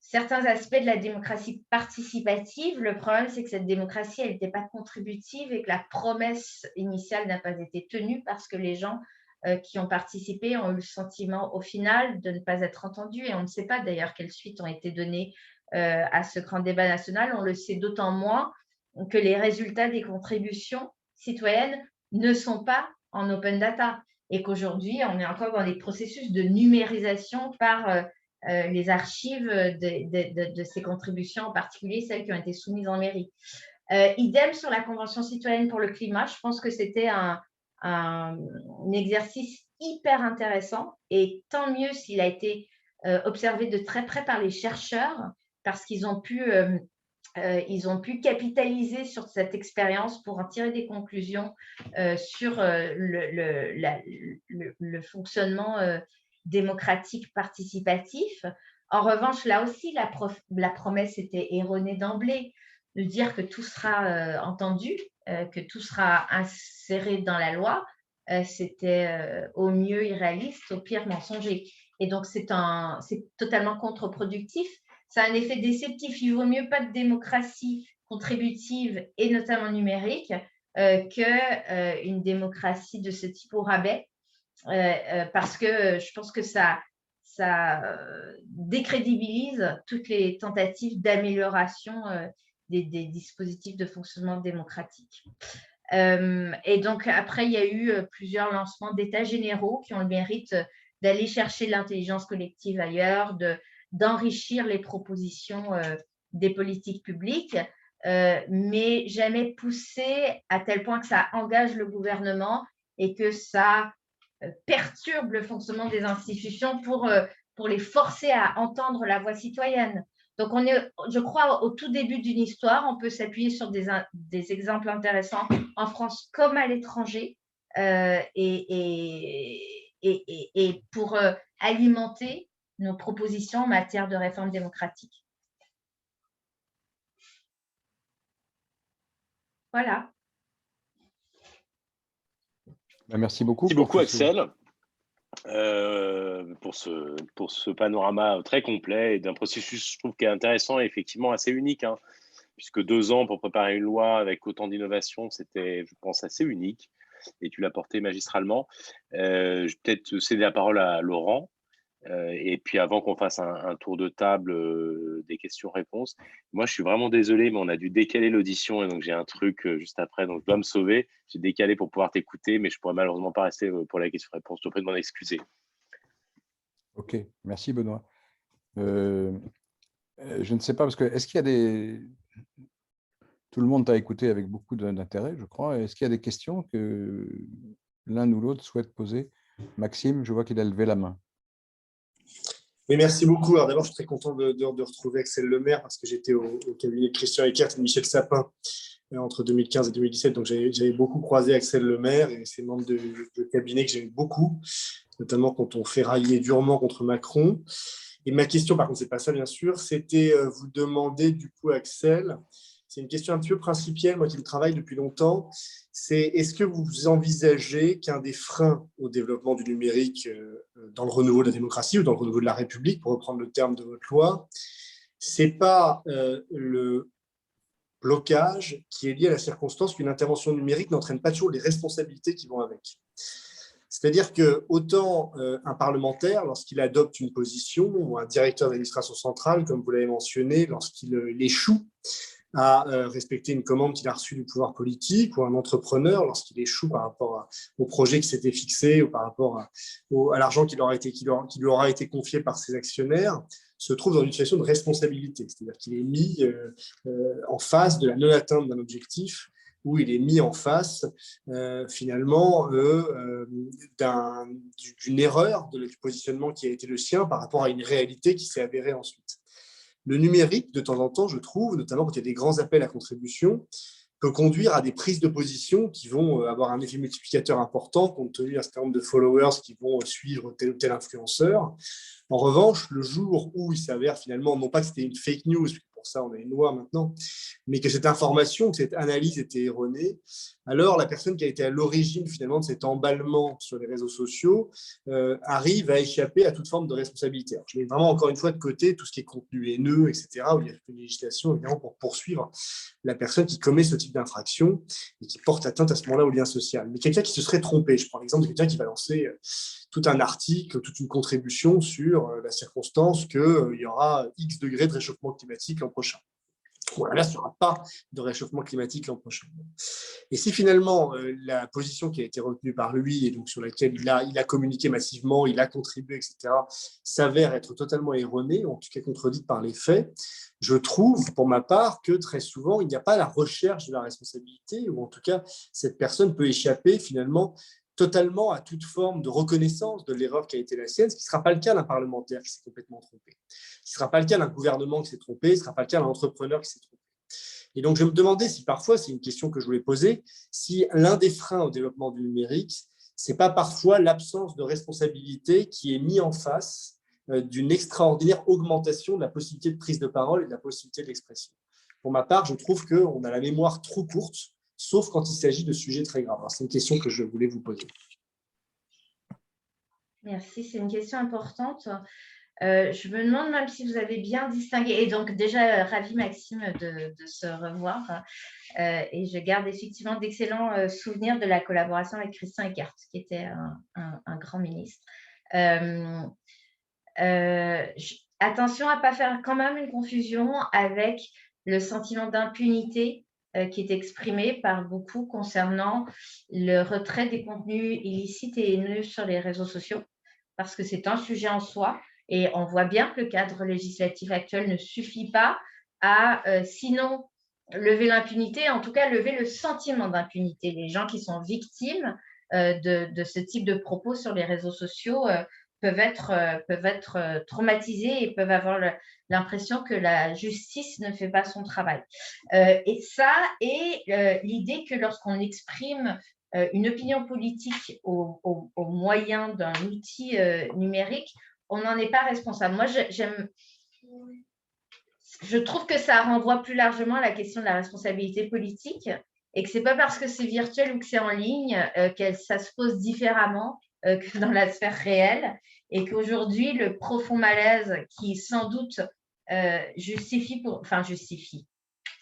certains aspects de la démocratie participative. Le problème, c'est que cette démocratie, elle n'était pas contributive et que la promesse initiale n'a pas été tenue parce que les gens qui ont participé ont eu le sentiment au final de ne pas être entendus. Et on ne sait pas d'ailleurs quelles suites ont été données à ce grand débat national. On le sait d'autant moins que les résultats des contributions citoyennes ne sont pas en open data et qu'aujourd'hui, on est encore dans les processus de numérisation par les archives de ces contributions, en particulier celles qui ont été soumises en mairie. Idem sur la Convention citoyenne pour le climat. Je pense que c'était un exercice hyper intéressant et tant mieux s'il a été observé de très près par les chercheurs parce qu'ils ont pu capitaliser sur cette expérience pour en tirer des conclusions sur le fonctionnement démocratique participatif. En revanche, là aussi, la promesse était erronée d'emblée de dire que tout sera entendu, que tout sera inséré dans la loi. C'était au mieux irréaliste, au pire mensonger. Et donc, c'est totalement contre-productif. Ça a un effet déceptif. Il vaut mieux pas de démocratie contributive et notamment numérique qu'une démocratie de ce type au rabais. Parce que je pense que ça décrédibilise toutes les tentatives d'amélioration des dispositifs de fonctionnement démocratique. Et donc, après, il y a eu plusieurs lancements d'états généraux qui ont le mérite d'aller chercher l'intelligence collective ailleurs, d'enrichir les propositions des politiques publiques, mais jamais poussé à tel point que ça engage le gouvernement et que ça perturbe le fonctionnement des institutions pour les forcer à entendre la voix citoyenne. Donc, on est, je crois, au tout début d'une histoire, on peut s'appuyer sur des exemples intéressants en France comme à l'étranger et pour alimenter nos propositions en matière de réforme démocratique. Voilà. Merci beaucoup. Merci beaucoup, Axel, pour ce panorama très complet et d'un processus, je trouve, qui est intéressant et effectivement assez unique, hein, puisque 2 ans pour préparer une loi avec autant d'innovation, c'était, je pense, assez unique et tu l'as porté magistralement. Je vais peut-être céder la parole à Laurent. Et puis avant qu'on fasse un tour de table des questions-réponses, moi je suis vraiment désolé, mais on a dû décaler l'audition et donc j'ai un truc juste après, donc je dois me sauver. J'ai décalé pour pouvoir t'écouter, mais je pourrais malheureusement pas rester pour la question-réponse. Je te prie de m'en excuser. Ok, merci Benoît. Je ne sais pas, parce que est-ce qu'il y a des... Tout le monde t'a écouté avec beaucoup d'intérêt, je crois. Est-ce qu'il y a des questions que l'un ou l'autre souhaite poser? Maxime, je vois qu'il a levé la main. Oui, merci beaucoup. Alors d'abord, je suis très content de retrouver Axel Lemaire parce que j'étais au cabinet de Christian Eckert et de Michel Sapin entre 2015 et 2017. Donc, j'avais beaucoup croisé Axel Lemaire et ses membres de cabinet que j'aime beaucoup, notamment quand on fait railler durement contre Macron. Et ma question, par contre, ce n'est pas ça, bien sûr, c'était vous demander, du coup, Axel, c'est une question un petit peu principielle, moi qui me travaille depuis longtemps, c'est est-ce que vous envisagez qu'un des freins au développement du numérique dans le renouveau de la démocratie ou dans le renouveau de la République, pour reprendre le terme de votre loi, c'est pas le blocage qui est lié à la circonstance qu'une intervention numérique n'entraîne pas toujours les responsabilités qui vont avec. C'est-à-dire que autant un parlementaire, lorsqu'il adopte une position, ou un directeur d'administration centrale, comme vous l'avez mentionné, lorsqu'il échoue à respecter une commande qu'il a reçue du pouvoir politique, ou un entrepreneur, lorsqu'il échoue par rapport au projet qui s'était fixé, ou par rapport à l'argent qui lui aura été confié par ses actionnaires, se trouve dans une situation de responsabilité. C'est-à-dire qu'il est mis en face de la non-atteinte d'un objectif, où il est mis en face finalement d'une erreur du positionnement qui a été le sien par rapport à une réalité qui s'est avérée ensuite. Le numérique, de temps en temps, je trouve, notamment quand il y a des grands appels à contribution, peut conduire à des prises de position qui vont avoir un effet multiplicateur important compte tenu d'un certain nombre de followers qui vont suivre tel ou tel influenceur. En revanche, le jour où il s'avère finalement, non pas que c'était une fake news, pour ça on a une loi maintenant, mais que cette information, que cette analyse était erronée, alors la personne qui a été à l'origine finalement de cet emballement sur les réseaux sociaux arrive à échapper à toute forme de responsabilité. Alors, je mets vraiment encore une fois de côté tout ce qui est contenu haineux, etc., où il y a une législation évidemment pour poursuivre la personne qui commet ce type d'infraction et qui porte atteinte à ce moment-là au lien social. Mais quelqu'un qui se serait trompé, je prends l'exemple de quelqu'un qui va lancer tout un article, toute une contribution sur la circonstance qu'il y aura X degrés de réchauffement climatique l'an prochain. Voilà, là, il n'y aura pas de réchauffement climatique l'an prochain. Et si finalement la position qui a été retenue par lui et donc sur laquelle il a communiqué massivement, il a contribué, etc., s'avère être totalement erronée, en tout cas contredite par les faits, je trouve pour ma part que très souvent, il n'y a pas la recherche de la responsabilité, ou en tout cas, cette personne peut échapper finalement totalement à toute forme de reconnaissance de l'erreur qui a été la sienne, ce qui ne sera pas le cas d'un parlementaire qui s'est complètement trompé, ce ne sera pas le cas d'un gouvernement qui s'est trompé, ce ne sera pas le cas d'un entrepreneur qui s'est trompé. Et donc, je me demandais si parfois, c'est une question que je voulais poser, si l'un des freins au développement du numérique, ce n'est pas parfois l'absence de responsabilité qui est mise en face d'une extraordinaire augmentation de la possibilité de prise de parole et de la possibilité d'expression. Pour ma part, je trouve qu'on a la mémoire trop courte, sauf quand il s'agit de sujets très graves. C'est une question que je voulais vous poser. Merci, c'est une question importante. Je me demande même si vous avez bien distingué. Et donc, déjà, ravi, Maxime, de se revoir. Et je garde effectivement d'excellents souvenirs de la collaboration avec Christian Eckert, qui était un grand ministre. Attention à ne pas faire quand même une confusion avec le sentiment d'impunité qui est exprimé par beaucoup concernant le retrait des contenus illicites et haineux sur les réseaux sociaux. parce que c'est un sujet en soi. Et on voit bien que le cadre législatif actuel ne suffit pas à, sinon, lever l'impunité, en tout cas lever le sentiment d'impunité. Les gens qui sont victimes de ce type de propos sur les réseaux sociaux peuvent être traumatisés et peuvent avoir l'impression que la justice ne fait pas son travail. Et ça, et l'idée que lorsqu'on exprime une opinion politique au moyen d'un outil numérique, on n'en est pas responsable. Moi, je trouve que ça renvoie plus largement à la question de la responsabilité politique et que ce n'est pas parce que c'est virtuel ou que c'est en ligne que ça se pose différemment que dans la sphère réelle, et qu'aujourd'hui, le profond malaise qui sans doute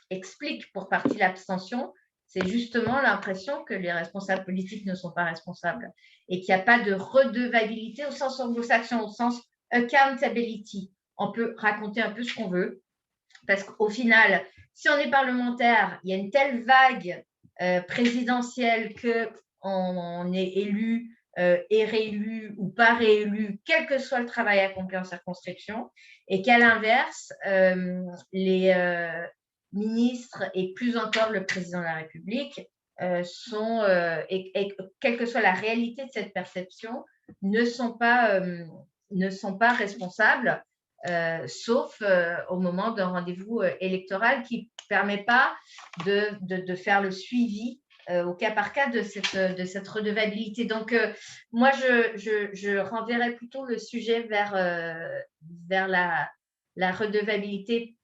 explique pour partie l'abstention, c'est justement l'impression que les responsables politiques ne sont pas responsables et qu'il n'y a pas de redevabilité au sens anglo-saxon, au sens accountability. On peut raconter un peu ce qu'on veut, parce qu'au final, si on est parlementaire, il y a une telle vague présidentielle qu'on est élu et réélu ou pas réélu, quel que soit le travail accompli en circonscription, et qu'à l'inverse, les ministres et plus encore le président de la République et quelle que soit la réalité de cette perception, ne sont pas responsables. Sauf au moment d'un rendez-vous électoral qui ne permet pas de faire le suivi au cas par cas de cette redevabilité. Donc, moi, je renverrai plutôt le sujet vers la redevabilité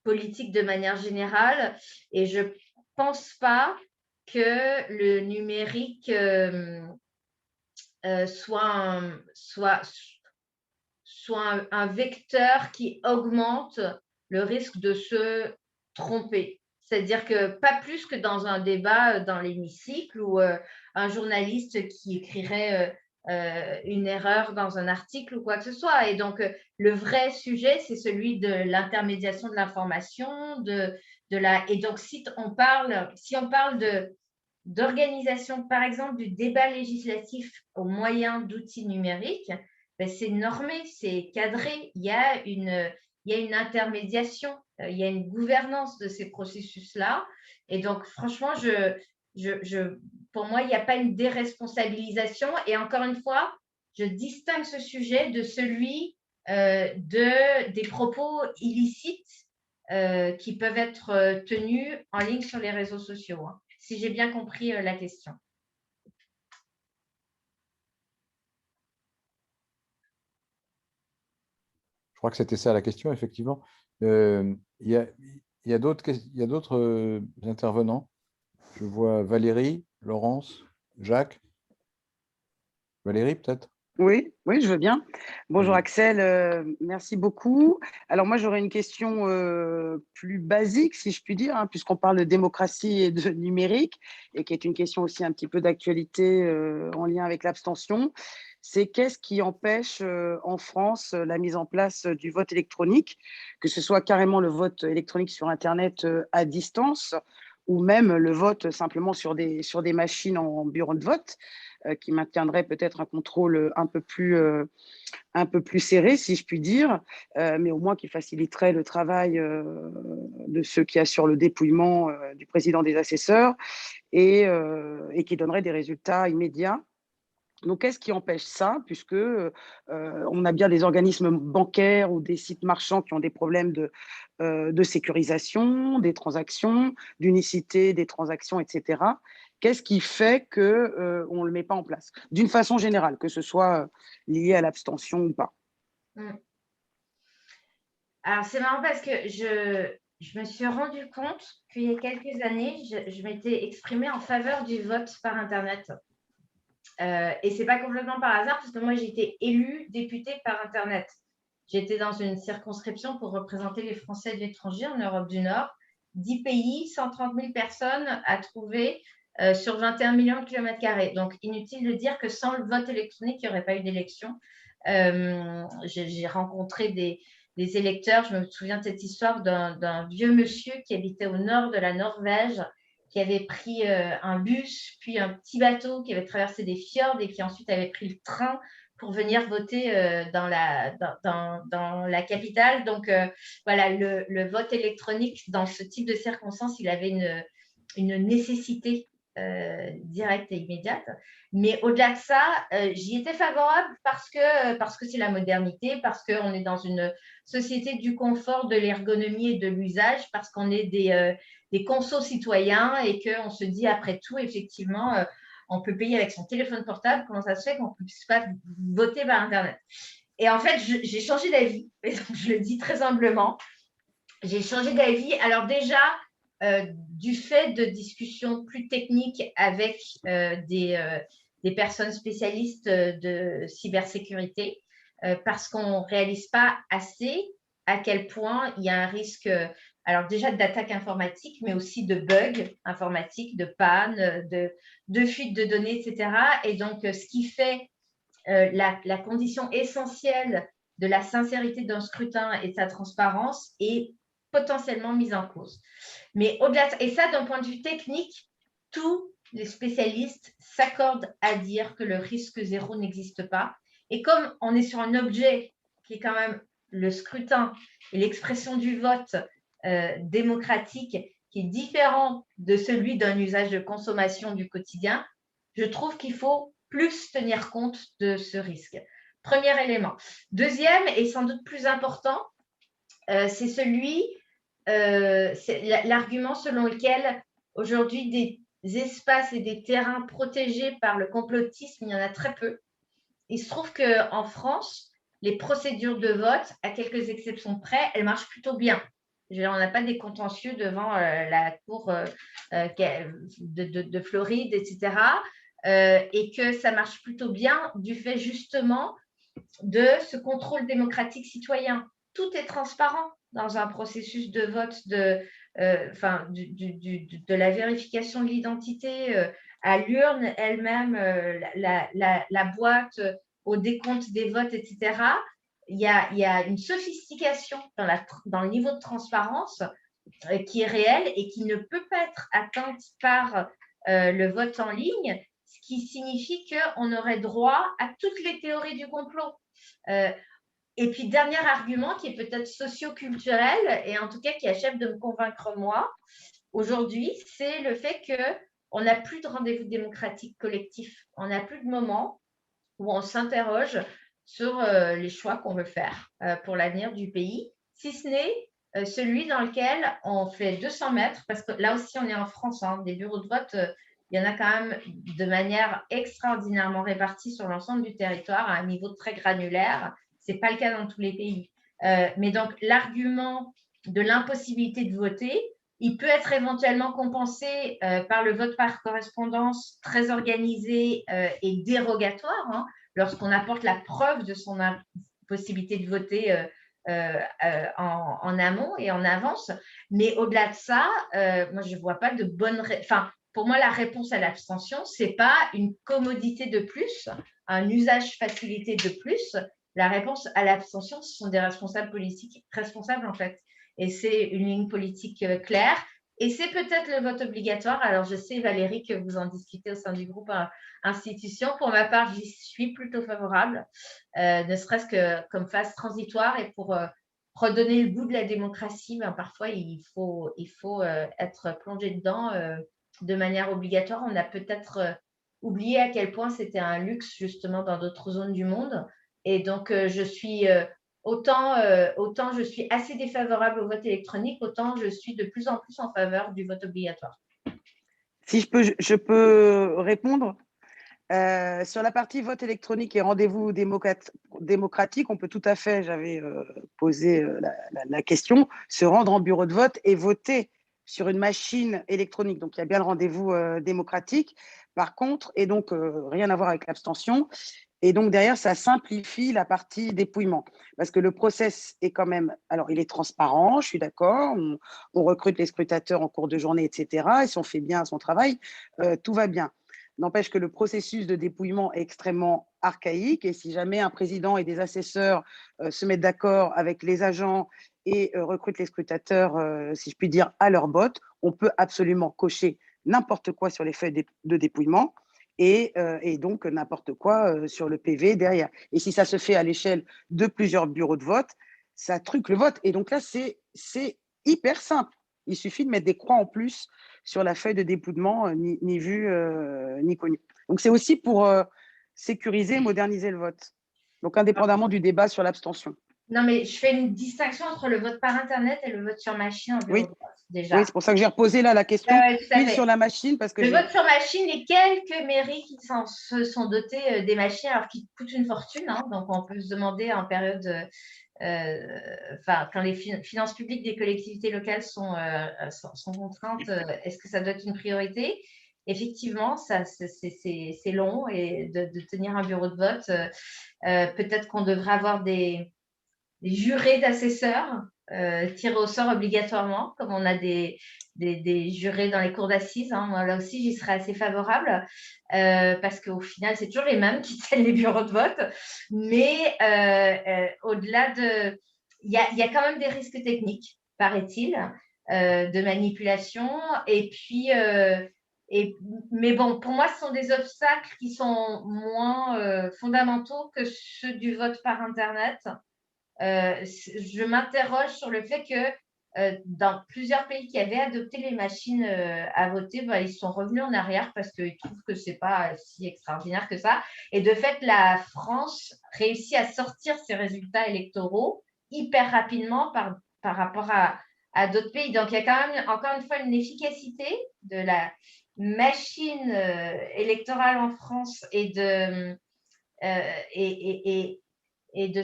politique de manière générale, et je ne pense pas que le numérique soit un vecteur qui augmente le risque de se tromper. C'est-à-dire que pas plus que dans un débat dans l'hémicycle ou un journaliste qui écrirait une erreur dans un article ou quoi que ce soit. Et donc, le vrai sujet, c'est celui de l'intermédiation de l'information. Et donc, si on parle d'organisation, par exemple, du débat législatif au moyen d'outils numériques, ben, c'est normé, c'est cadré. Il y a une intermédiation, il y a une gouvernance de ces processus-là. Et donc, franchement, pour moi, il n'y a pas une déresponsabilisation. Et encore une fois, je distingue ce sujet de celui des propos illicites qui peuvent être tenus en ligne sur les réseaux sociaux, hein, si j'ai bien compris la question. Je crois que c'était ça la question, effectivement. Il y a d'autres intervenants. Je vois Valérie, Laurence, Jacques. Valérie, peut-être? Oui, je veux bien. Bonjour Axel, merci beaucoup. Alors moi, j'aurais une question plus basique, si je puis dire, hein, puisqu'on parle de démocratie et de numérique, et qui est une question aussi un petit peu d'actualité en lien avec l'abstention. C'est qu'est-ce qui empêche en France la mise en place du vote électronique, que ce soit carrément le vote électronique sur Internet à distance, ou même le vote simplement sur des machines en bureau de vote, qui maintiendrait peut-être un contrôle un peu plus serré, si je puis dire, mais au moins qui faciliterait le travail de ceux qui assurent le dépouillement du président des assesseurs et qui donnerait des résultats immédiats. Donc, qu'est-ce qui empêche ça, puisque on a bien des organismes bancaires ou des sites marchands qui ont des problèmes de sécurisation des transactions, d'unicité des transactions, etc. Qu'est-ce qui fait qu'on ne le met pas en place, d'une façon générale, que ce soit lié à l'abstention ou pas? Alors, c'est marrant parce que je me suis rendu compte qu'il y a quelques années, je m'étais exprimée en faveur du vote par Internet. Et ce n'est pas complètement par hasard, parce que moi, j'ai été élue députée par Internet. J'étais dans une circonscription pour représenter les Français de l'étranger en Europe du Nord. 10 pays, 130 000 personnes à trouver sur 21 millions de kilomètres carrés. Donc, inutile de dire que sans le vote électronique, il n'y aurait pas eu d'élection. J'ai rencontré des électeurs. Je me souviens de cette histoire d'un vieux monsieur qui habitait au nord de la Norvège, qui avait pris un bus, puis un petit bateau, qui avait traversé des fjords et qui ensuite avait pris le train pour venir voter dans la capitale. Donc, voilà, le vote électronique, dans ce type de circonstances, il avait une nécessité directe et immédiate. Mais au-delà de ça, j'y étais favorable parce que c'est la modernité, parce qu'on est dans une société du confort, de l'ergonomie et de l'usage, parce qu'on est des consos citoyens et qu'on se dit, après tout, effectivement, on peut payer avec son téléphone portable, comment ça se fait qu'on ne puisse pas voter par Internet? Et en fait, j'ai changé d'avis, et donc je le dis très humblement. J'ai changé d'avis. Alors déjà, du fait de discussions plus techniques avec des personnes spécialistes de cybersécurité, parce qu'on ne réalise pas assez à quel point il y a un risque, alors déjà d'attaque informatique, mais aussi de bugs informatiques, de panne, de fuite de données, etc. Et donc, ce qui fait la condition essentielle de la sincérité d'un scrutin et de sa transparence est potentiellement mise en cause. Mais au-delà de ça, et ça d'un point de vue technique, tous les spécialistes s'accordent à dire que le risque zéro n'existe pas. Et comme on est sur un objet qui est quand même le scrutin et l'expression du vote démocratique, qui est différent de celui d'un usage de consommation du quotidien, je trouve qu'il faut plus tenir compte de ce risque. Premier élément. Deuxième, et sans doute plus important, c'est l'argument selon lequel aujourd'hui des espaces et des terrains protégés par le complotisme, il y en a très peu. Il se trouve qu'en France, les procédures de vote, à quelques exceptions près, elles marchent plutôt bien. On n'a pas des contentieux devant la cour de Floride, etc. Et que ça marche plutôt bien du fait justement de ce contrôle démocratique citoyen. Tout est transparent dans un processus de vote, de la vérification de l'identité à l'urne elle-même, la boîte au décompte des votes, etc. Il y a une sophistication dans le niveau de transparence qui est réelle et qui ne peut pas être atteinte par le vote en ligne, ce qui signifie qu'on aurait droit à toutes les théories du complot. Et puis, dernier argument qui est peut-être socio-culturel et en tout cas qui achève de me convaincre moi aujourd'hui, c'est le fait qu'on n'a plus de rendez-vous démocratique collectif. On n'a plus de moment où on s'interroge sur les choix qu'on veut faire pour l'avenir du pays, si ce n'est celui dans lequel on fait 200 mètres, parce que là aussi on est en France, hein, des bureaux de vote, il y en a quand même de manière extraordinairement répartie sur l'ensemble du territoire à un niveau très granulaire. Ce n'est pas le cas dans tous les pays. Mais donc l'argument de l'impossibilité de voter, il peut être éventuellement compensé par le vote par correspondance très organisé et dérogatoire, hein, lorsqu'on apporte la preuve de son impossibilité de voter en amont et en avance. Mais au-delà de ça, moi, je ne vois pas de bonne… Enfin, pour moi, la réponse à l'abstention, ce n'est pas une commodité de plus, un usage facilité de plus. La réponse à l'abstention, ce sont des responsables politiques responsables, en fait. Et c'est une ligne politique claire. Et c'est peut-être le vote obligatoire. Alors, je sais, Valérie, que vous en discutez au sein du groupe Institution. Pour ma part, j'y suis plutôt favorable, ne serait-ce que comme phase transitoire et pour redonner le goût de la démocratie. Ben, parfois, il faut être plongé dedans de manière obligatoire. On a peut-être oublié à quel point c'était un luxe, justement, dans d'autres zones du monde. Et donc, je suis… Autant je suis assez défavorable au vote électronique, autant je suis de plus en plus en faveur du vote obligatoire. Si je peux répondre sur la partie vote électronique et rendez-vous démocratique, on peut tout à fait, j'avais posé la question, se rendre en bureau de vote et voter sur une machine électronique. Donc, il y a bien le rendez-vous démocratique. Par contre, et donc rien à voir avec l'abstention, et donc, derrière, ça simplifie la partie dépouillement. Parce que le process est quand même… Alors, il est transparent, je suis d'accord. On recrute les scrutateurs en cours de journée, etc. Et si on fait bien son travail, tout va bien. N'empêche que le processus de dépouillement est extrêmement archaïque. Et si jamais un président et des assesseurs se mettent d'accord avec les agents et recrutent les scrutateurs, si je puis dire, à leur botte, on peut absolument cocher n'importe quoi sur les feuilles de dépouillement. et donc n'importe quoi sur le PV derrière. Et si ça se fait à l'échelle de plusieurs bureaux de vote, ça truque le vote. Et donc là, c'est hyper simple. Il suffit de mettre des croix en plus sur la feuille de dépouillement, ni vu ni connu. Donc c'est aussi pour sécuriser et moderniser le vote. Donc indépendamment du débat sur l'abstention. Non, mais je fais une distinction entre le vote par Internet et le vote sur machine en bureau de vote, déjà. Oui, c'est pour ça que j'ai reposé là la question. Pile sur la machine, parce que le vote sur machine, les quelques mairies qui se sont dotées des machines, alors qu'ils coûtent une fortune, hein, donc on peut se demander en période, quand les finances publiques des collectivités locales sont contraintes, est-ce que ça doit être une priorité? Effectivement, c'est long et de tenir un bureau de vote. Peut-être qu'on devrait avoir des jurés d'assesseurs tirés au sort obligatoirement, comme on a des jurés dans les cours d'assises. Hein. Moi, là aussi, j'y serais assez favorable parce qu'au final, c'est toujours les mêmes qui tiennent les bureaux de vote. Mais au-delà de… Il y a quand même des risques techniques, paraît-il, de manipulation. Et puis… mais bon, pour moi, ce sont des obstacles qui sont moins fondamentaux que ceux du vote par Internet. Je m'interroge sur le fait que dans plusieurs pays qui avaient adopté les machines à voter, ils sont revenus en arrière parce qu'ils trouvent que ce n'est pas si extraordinaire que ça. Et de fait, la France réussit à sortir ses résultats électoraux hyper rapidement par rapport à d'autres pays. Donc, il y a quand même, encore une fois, une efficacité de la machine électorale en France et de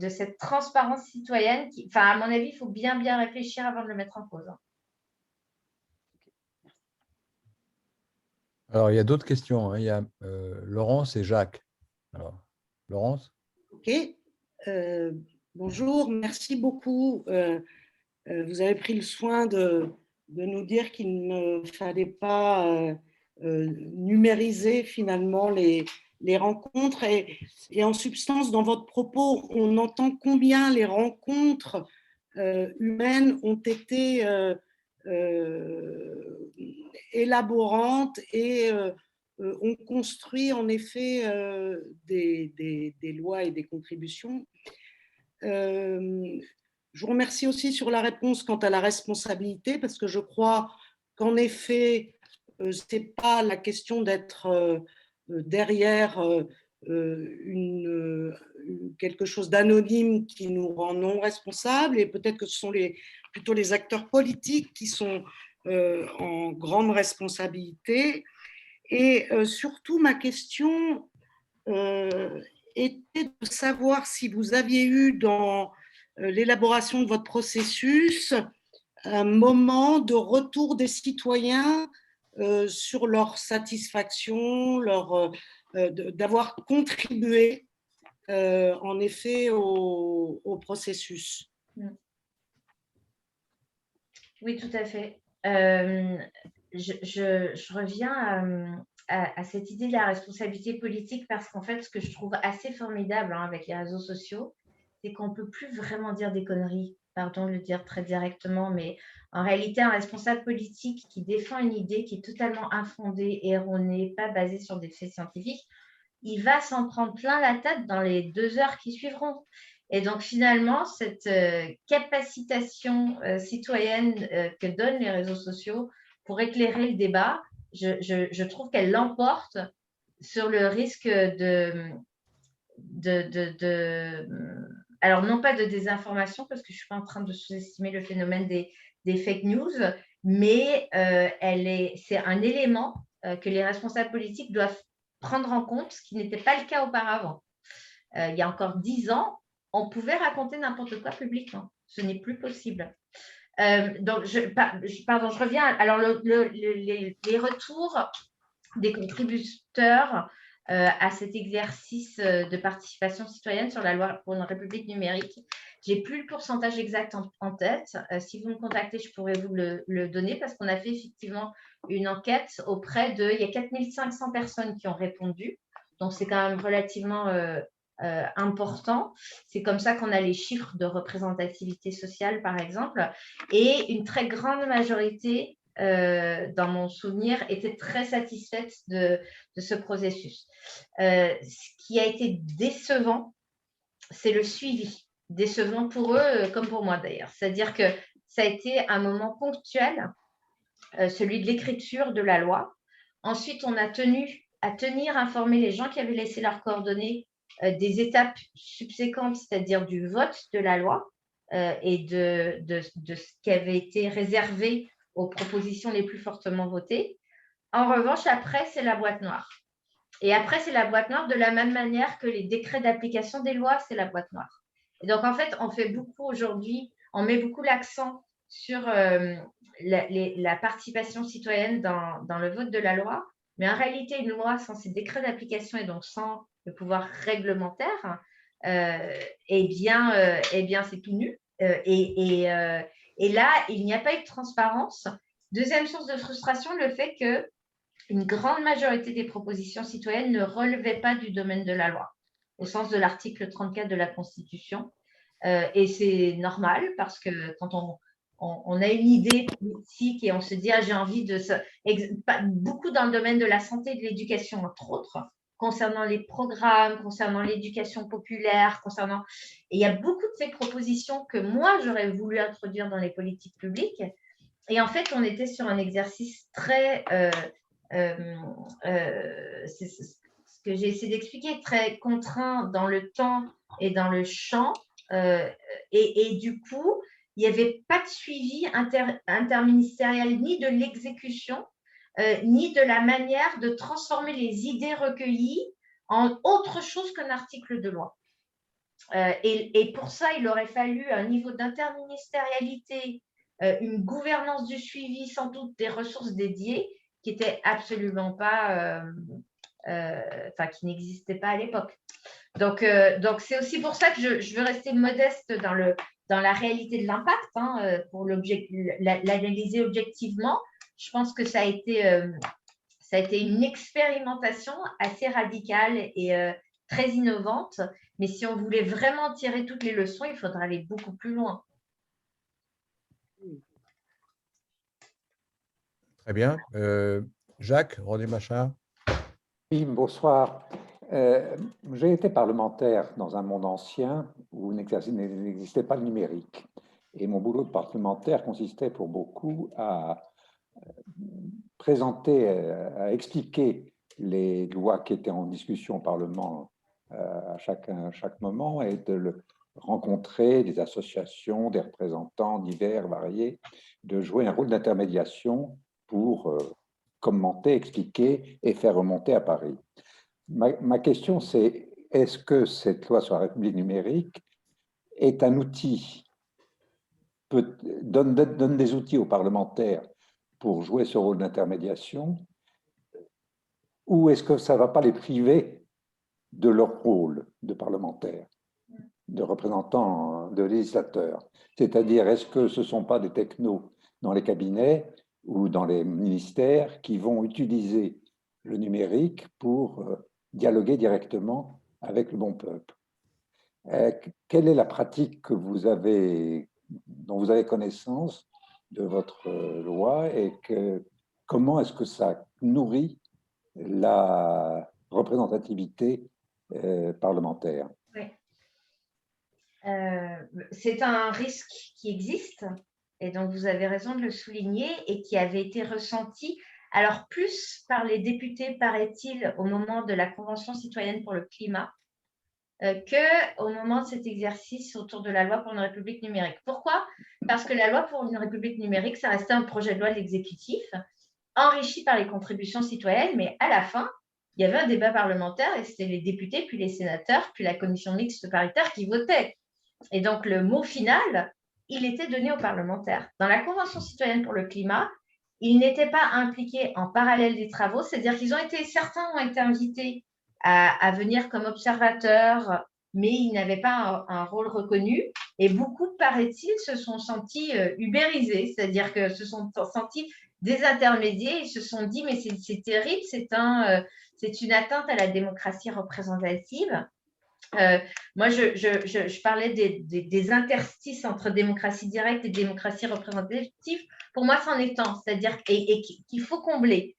cette transparence citoyenne qui, à mon avis, il faut bien réfléchir avant de le mettre en cause. Alors, il y a d'autres questions. Hein. Il y a Laurence et Jacques. Alors, Laurence? Ok. Bonjour, merci beaucoup. Vous avez pris le soin de nous dire qu'il ne fallait pas numériser finalement les rencontres. Et en substance, dans votre propos, on entend combien les rencontres humaines ont été élaborantes et ont construit en effet des lois et des contributions. Je vous remercie aussi sur la réponse quant à la responsabilité, parce que je crois qu'en effet, ce n'est pas la question d'être derrière quelque chose d'anonyme qui nous rend non responsables, et peut-être que ce sont plutôt les acteurs politiques qui sont en grande responsabilité. Et surtout, ma question était de savoir si vous aviez eu dans l'élaboration de votre processus un moment de retour des citoyens sur leur satisfaction, d'avoir contribué en effet au processus. Oui, tout à fait. Je reviens à cette idée de la responsabilité politique parce qu'en fait, ce que je trouve assez formidable avec les réseaux sociaux, c'est qu'on ne peut plus vraiment dire des conneries, pardon de le dire très directement, mais en réalité, un responsable politique qui défend une idée qui est totalement infondée, erronée, pas basée sur des faits scientifiques, il va s'en prendre plein la tête dans les 2 heures qui suivront. Et donc, finalement, cette capacitation citoyenne que donnent les réseaux sociaux pour éclairer le débat, je trouve qu'elle l'emporte sur le risque alors, non pas de désinformation, parce que je ne suis pas en train de sous-estimer le phénomène des fake news, mais c'est un élément que les responsables politiques doivent prendre en compte, ce qui n'était pas le cas auparavant. Il y a encore 10 ans, on pouvait raconter n'importe quoi publiquement. Ce n'est plus possible. Donc, je reviens. Alors, les retours des contributeurs à cet exercice de participation citoyenne sur la loi pour une république numérique. Je n'ai plus le pourcentage exact en tête. Si vous me contactez, je pourrais vous le donner parce qu'on a fait effectivement une enquête auprès de… Il y a 4500 personnes qui ont répondu. Donc, c'est quand même relativement important. C'est comme ça qu'on a les chiffres de représentativité sociale, par exemple. Et une très grande majorité dans mon souvenir, étaient très satisfaites de ce processus. Ce qui a été décevant, c'est le suivi. Décevant pour eux, comme pour moi d'ailleurs. C'est-à-dire que ça a été un moment ponctuel, celui de l'écriture de la loi. Ensuite, on a tenu à informer les gens qui avaient laissé leurs coordonnées des étapes subséquentes, c'est-à-dire du vote de la loi et de ce qui avait été réservé aux propositions les plus fortement votées. En revanche, après, c'est la boîte noire. Et après, c'est la boîte noire de la même manière que les décrets d'application des lois, c'est la boîte noire. Et donc, en fait, on fait beaucoup aujourd'hui, on met beaucoup l'accent sur la participation citoyenne dans le vote de la loi. Mais en réalité, une loi sans ses décrets d'application et donc sans le pouvoir réglementaire, eh bien, c'est tout nu. Et là, il n'y a pas eu de transparence. Deuxième source de frustration, le fait qu'une grande majorité des propositions citoyennes ne relevaient pas du domaine de la loi, au sens de l'article 34 de la Constitution. Et c'est normal parce que quand on a une idée politique et on se dit « j'ai envie de… » beaucoup dans le domaine de la santé et de l'éducation, entre autres, concernant les programmes, concernant l'éducation populaire, Et il y a beaucoup de ces propositions que moi, j'aurais voulu introduire dans les politiques publiques. Et en fait, on était sur un exercice très… c'est ce que j'ai essayé d'expliquer, très contraint dans le temps et dans le champ. Et du coup, il n'y avait pas de suivi interministériel ni de l'exécution, ni de la manière de transformer les idées recueillies en autre chose qu'un article de loi. Et pour ça, il aurait fallu un niveau d'interministérialité, une gouvernance du suivi, sans doute des ressources dédiées, qui n'étaient absolument pas, qui n'existaient pas à l'époque. Donc c'est aussi pour ça que je veux rester modeste dans la réalité de l'impact, pour l'analyser objectivement. Je pense que ça a été une expérimentation assez radicale et très innovante. Mais si on voulait vraiment tirer toutes les leçons, il faudrait aller beaucoup plus loin. Très bien. Jacques Rodé-Bachar. Oui, bonsoir. J'ai été parlementaire dans un monde ancien où n'existait pas le numérique. Et mon boulot de parlementaire consistait pour beaucoup à présenter, à expliquer les lois qui étaient en discussion au Parlement à chaque moment et de rencontrer des associations, des représentants divers, variés, de jouer un rôle d'intermédiation pour commenter, expliquer et faire remonter à Paris. Ma question, c'est est-ce que cette loi sur la République numérique est un outil, donne des outils aux parlementaires pour jouer ce rôle d'intermédiation, ou est-ce que ça ne va pas les priver de leur rôle de parlementaires, de représentants, de législateurs? C'est-à-dire, est-ce que ce ne sont pas des technos dans les cabinets ou dans les ministères qui vont utiliser le numérique pour dialoguer directement avec le bon peuple? Quelle est la pratique que dont vous avez connaissance de votre loi et comment est-ce que ça nourrit la représentativité parlementaire? Oui. C'est un risque qui existe, et donc vous avez raison de le souligner, et qui avait été ressenti, alors plus par les députés, paraît-il, au moment de la Convention citoyenne pour le climat, qu'au moment de cet exercice autour de la loi pour une République numérique. Pourquoi? Parce que la loi pour une République numérique, ça restait un projet de loi de l'exécutif, enrichi par les contributions citoyennes, mais à la fin, il y avait un débat parlementaire et c'était les députés, puis les sénateurs, puis la commission mixte paritaire qui votaient. Et donc, le mot final, il était donné aux parlementaires. Dans la Convention citoyenne pour le climat, ils n'étaient pas impliqués en parallèle des travaux, c'est-à-dire certains ont été invités à venir comme observateurs, mais ils n'avaient pas un rôle reconnu. Et beaucoup, paraît-il, se sont sentis ubérisés, c'est-à-dire que se sont sentis désintermédiés. Ils se sont dit, mais c'est terrible, c'est une atteinte à la démocratie représentative. Moi, je parlais des interstices entre démocratie directe et démocratie représentative. Pour moi, c'en est un, c'est-à-dire qu'il faut combler.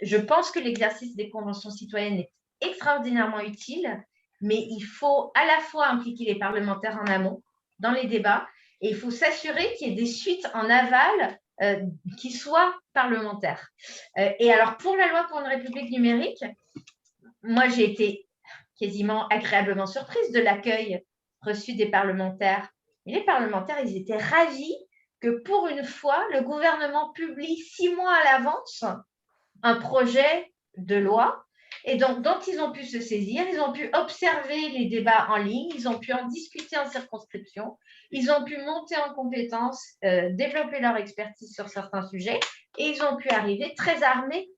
Je pense que l'exercice des conventions citoyennes est extraordinairement utile, mais il faut à la fois impliquer les parlementaires en amont dans les débats et il faut s'assurer qu'il y ait des suites en aval qui soient parlementaires. Et alors, pour la loi pour une république numérique, moi, j'ai été quasiment agréablement surprise de l'accueil reçu des parlementaires. Et les parlementaires, ils étaient ravis que pour une fois, le gouvernement publie 6 mois à l'avance un projet de loi et donc dont ils ont pu se saisir, ils ont pu observer les débats en ligne, ils ont pu en discuter en circonscription, ils ont pu monter en compétences, développer leur expertise sur certains sujets et ils ont pu arriver très armés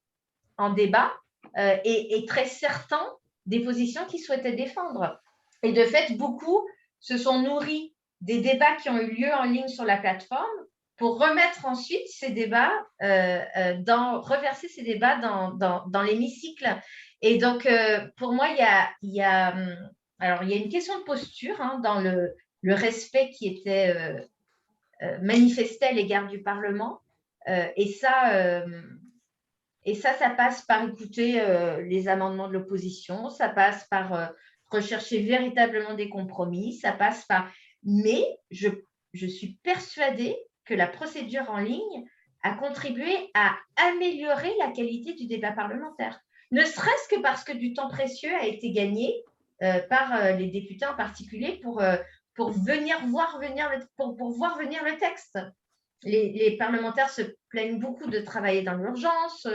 en débat et très certains des positions qu'ils souhaitaient défendre. Et de fait, beaucoup se sont nourris des débats qui ont eu lieu en ligne sur la plateforme pour remettre ensuite ces débats, reverser ces débats dans l'hémicycle. Et donc, pour moi, il y a une question de posture dans le respect qui était manifesté à l'égard du Parlement. Et ça passe par écouter les amendements de l'opposition, ça passe par rechercher véritablement des compromis, ça passe par… Mais je suis persuadée que la procédure en ligne a contribué à améliorer la qualité du débat parlementaire, ne serait-ce que parce que du temps précieux a été gagné par les députés en particulier pour voir venir le texte. Les parlementaires se plaignent beaucoup de travailler dans l'urgence.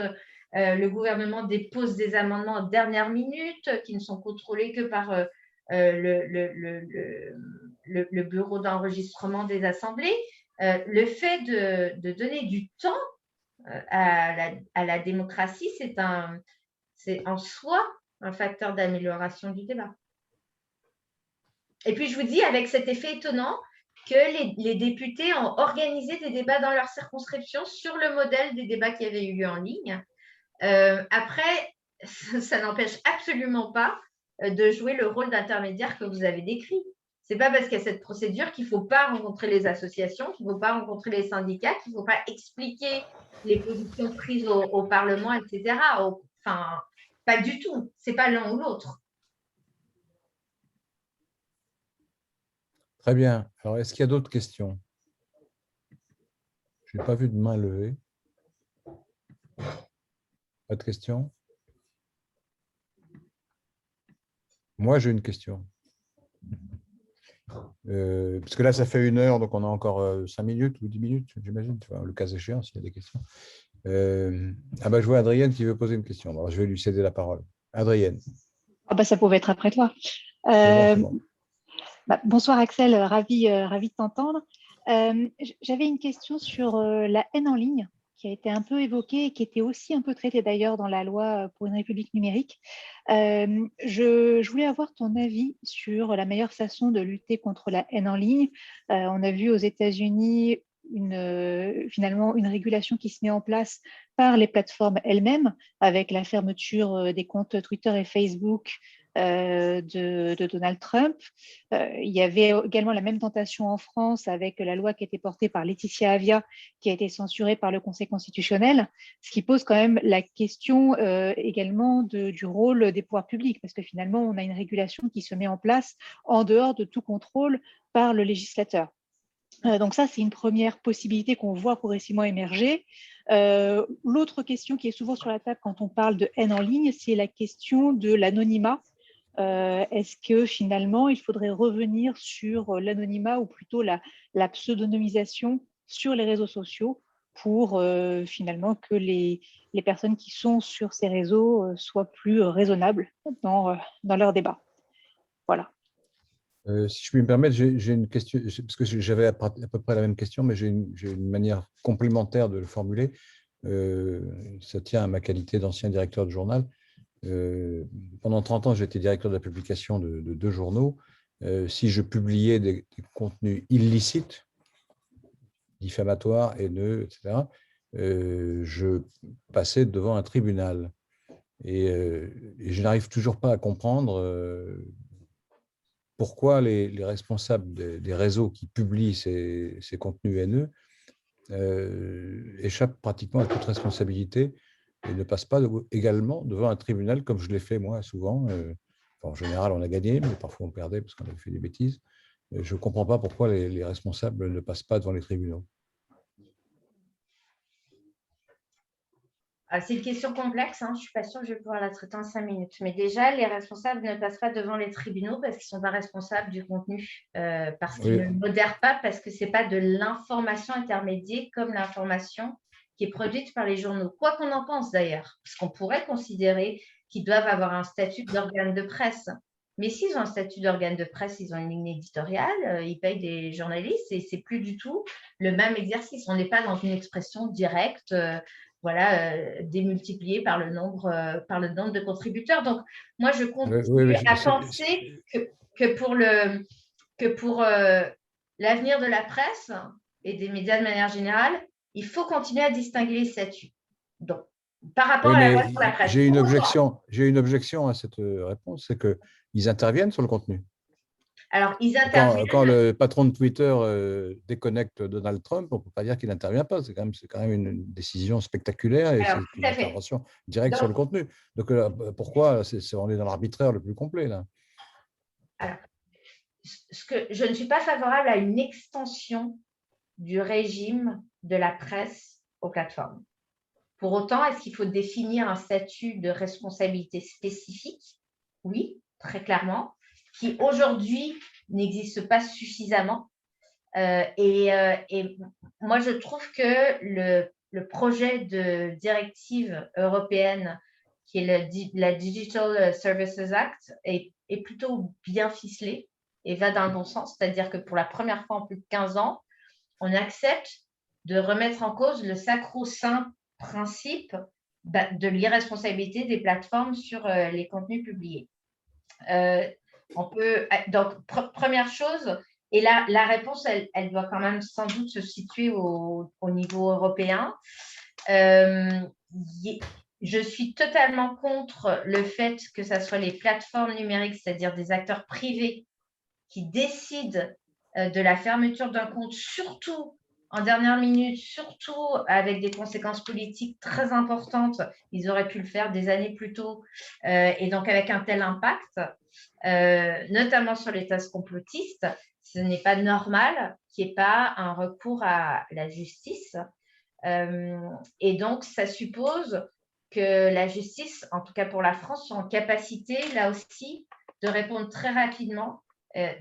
Le gouvernement dépose des amendements en dernière minute qui ne sont contrôlés que par le bureau d'enregistrement des assemblées. Le fait de donner du temps à la démocratie, c'est en soi un facteur d'amélioration du débat. Et puis, je vous dis, avec cet effet étonnant que les députés ont organisé des débats dans leur circonscription sur le modèle des débats qui avaient eu lieu en ligne. Après, ça n'empêche absolument pas de jouer le rôle d'intermédiaire que vous avez décrit. Ce n'est pas parce qu'il y a cette procédure qu'il ne faut pas rencontrer les associations, qu'il ne faut pas rencontrer les syndicats, qu'il ne faut pas expliquer les positions prises au Parlement, etc. Enfin, pas du tout. Ce n'est pas l'un ou l'autre. Très bien. Alors, est-ce qu'il y a d'autres questions? Je n'ai pas vu de main levée. Pas de questions? Moi, j'ai une question. Parce que là, ça fait 1 heure, donc on a encore 5 minutes ou 10 minutes, j'imagine, le cas échéant, s'il y a des questions. Je vois Adrienne qui veut poser une question. Alors, je vais lui céder la parole. Adrienne. Ça pouvait être après toi. C'est bon. Bonsoir Axel, ravi de t'entendre. J'avais une question sur la haine en ligne qui a été un peu évoquée et qui était aussi un peu traitée d'ailleurs dans la loi pour une république numérique. Je voulais avoir ton avis sur la meilleure façon de lutter contre la haine en ligne. On a vu aux États-Unis finalement une régulation qui se met en place par les plateformes elles-mêmes avec la fermeture des comptes Twitter et Facebook de Donald Trump. Il y avait également la même tentation en France avec la loi qui a été portée par Laetitia Avia qui a été censurée par le Conseil constitutionnel, ce qui pose quand même la question également du rôle des pouvoirs publics parce que finalement on a une régulation qui se met en place en dehors de tout contrôle par le législateur. Donc ça, c'est une première possibilité qu'on voit progressivement émerger. L'autre question qui est souvent sur la table quand on parle de haine en ligne, c'est la question de l'anonymat. Est-ce que finalement, il faudrait revenir sur l'anonymat ou plutôt la pseudonymisation sur les réseaux sociaux pour finalement que les personnes qui sont sur ces réseaux soient plus raisonnables dans leur débat. Voilà. Si je puis me permettre, j'ai une question, parce que j'avais à peu près la même question, mais j'ai une manière complémentaire de le formuler. Ça tient à ma qualité d'ancien directeur de journal. Pendant 30 ans, j'étais directeur de la publication de 2 journaux. Si je publiais des contenus illicites, diffamatoires, haineux, etc., je passais devant un tribunal. Et je n'arrive toujours pas à comprendre pourquoi les responsables des réseaux qui publient ces contenus haineux échappent pratiquement à toute responsabilité et ne passent pas également devant un tribunal, comme je l'ai fait moi souvent. En général, on a gagné, mais parfois on perdait parce qu'on avait fait des bêtises. Je ne comprends pas pourquoi les responsables ne passent pas devant les tribunaux. C'est une question complexe, hein. Je ne suis pas sûre que je vais pouvoir la traiter en 5 minutes. Mais déjà, les responsables ne passent pas devant les tribunaux parce qu'ils ne sont pas responsables du contenu, parce qu'ils ne le modèrent pas, parce que ce n'est pas de l'information intermédiaire comme l'information qui est produite par les journaux. Quoi qu'on en pense d'ailleurs, parce qu'on pourrait considérer qu'ils doivent avoir un statut d'organe de presse. Mais s'ils ont un statut d'organe de presse, ils ont une ligne éditoriale, ils payent des journalistes et ce n'est plus du tout le même exercice. On n'est pas dans une expression directe. Démultiplié par le nombre de contributeurs. Donc, moi, je continue à penser que pour l'avenir de la presse et des médias de manière générale, il faut continuer à distinguer les statuts. Donc, par rapport à la loi sur la presse. J'ai une objection à cette réponse, c'est qu'ils interviennent sur le contenu. Alors, ils interviennent. Quand le patron de Twitter déconnecte Donald Trump, on ne peut pas dire qu'il n'intervient pas. C'est quand même une décision spectaculaire et c'est une intervention directe sur le contenu. Donc, pourquoi on est dans l'arbitraire le plus complet là? Alors, je ne suis pas favorable à une extension du régime de la presse aux plateformes. Pour autant, est-ce qu'il faut définir un statut de responsabilité spécifique? Oui, très clairement, qui aujourd'hui n'existe pas suffisamment. Et moi, je trouve que le projet de directive européenne, qui est la Digital Services Act, est plutôt bien ficelé et va dans le bon sens. C'est-à-dire que pour la première fois en plus de 15 ans, on accepte de remettre en cause le sacro-saint principe de l'irresponsabilité des plateformes sur les contenus publiés. Donc, première chose, et là, la réponse, elle doit quand même sans doute se situer au niveau européen. Je suis totalement contre le fait que ce soit les plateformes numériques, c'est-à-dire des acteurs privés, qui décident de la fermeture d'un compte, surtout en dernière minute, surtout avec des conséquences politiques très importantes. Ils auraient pu le faire des années plus tôt, et donc avec un tel impact, notamment sur les thèses complotistes, ce n'est pas normal qu'il n'y ait pas un recours à la justice. Et donc, ça suppose que la justice, en tout cas pour la France, soit en capacité, là aussi, de répondre très rapidement,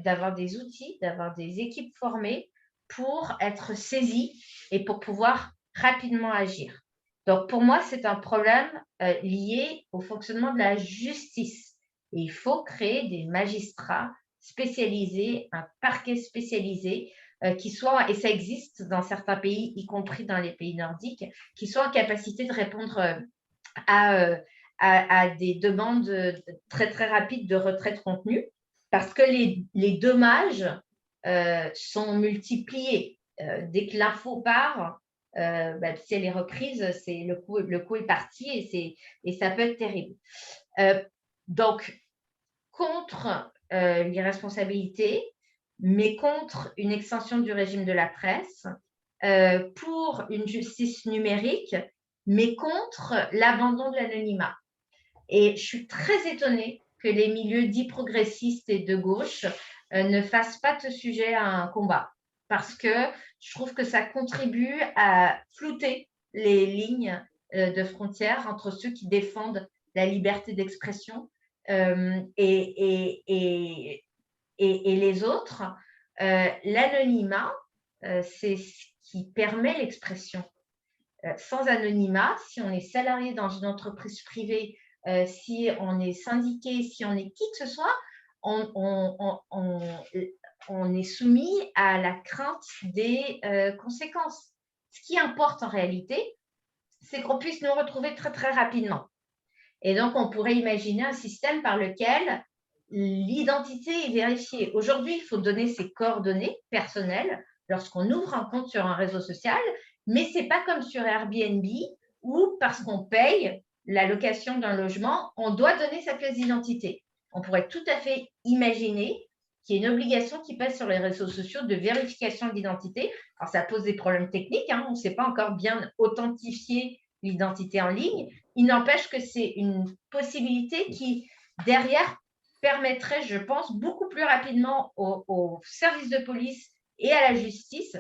d'avoir des outils, d'avoir des équipes formées pour être saisies et pour pouvoir rapidement agir. Donc, pour moi, c'est un problème lié au fonctionnement de la justice. Et il faut créer des magistrats spécialisés, un parquet spécialisé qui soit, et ça existe dans certains pays, y compris dans les pays nordiques, qui soient en capacité de répondre à des demandes très, très rapides de retrait de contenu, parce que les dommages sont multipliés. Dès que l'info part, si elle est reprise, le coup est parti et ça peut être terrible. Donc, contre l'irresponsabilité, mais contre une extension du régime de la presse, pour une justice numérique, mais contre l'abandon de l'anonymat. Et je suis très étonnée que les milieux dits progressistes et de gauche ne fassent pas de ce sujet un combat, parce que je trouve que ça contribue à flouter les lignes de frontières entre ceux qui défendent la liberté d'expression et les autres. L'anonymat, c'est ce qui permet l'expression. Sans anonymat, si on est salarié dans une entreprise privée, si on est syndiqué, si on est qui que ce soit, on est soumis à la crainte des conséquences. Ce qui importe en réalité, c'est qu'on puisse nous retrouver très, très rapidement. Et donc, on pourrait imaginer un système par lequel l'identité est vérifiée. Aujourd'hui, il faut donner ses coordonnées personnelles lorsqu'on ouvre un compte sur un réseau social, mais ce n'est pas comme sur Airbnb où, parce qu'on paye la location d'un logement, on doit donner sa pièce d'identité. On pourrait tout à fait imaginer qu'il y ait une obligation qui pèse sur les réseaux sociaux de vérification d'identité. Alors, ça pose des problèmes techniques, hein, on ne sait pas encore bien authentifier l'identité en ligne. Il n'empêche que c'est une possibilité qui, derrière, permettrait, je pense, beaucoup plus rapidement aux services de police et à la justice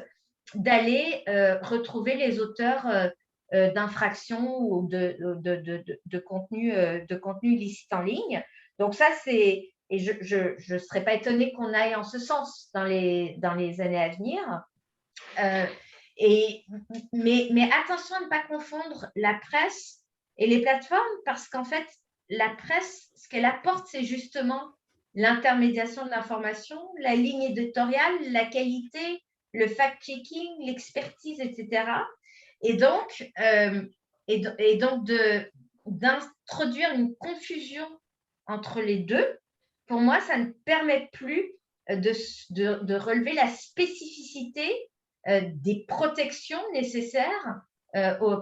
d'aller retrouver les auteurs d'infractions ou de contenu illicite en ligne. Donc ça, c'est… Et je ne serais pas étonnée qu'on aille en ce sens dans les années à venir. Mais attention à ne pas confondre la presse et les plateformes, parce qu'en fait, la presse, ce qu'elle apporte, c'est justement l'intermédiation de l'information, la ligne éditoriale, la qualité, le fact-checking, l'expertise, etc. Et donc d'introduire une confusion entre les deux, pour moi, ça ne permet plus de relever la spécificité des protections nécessaires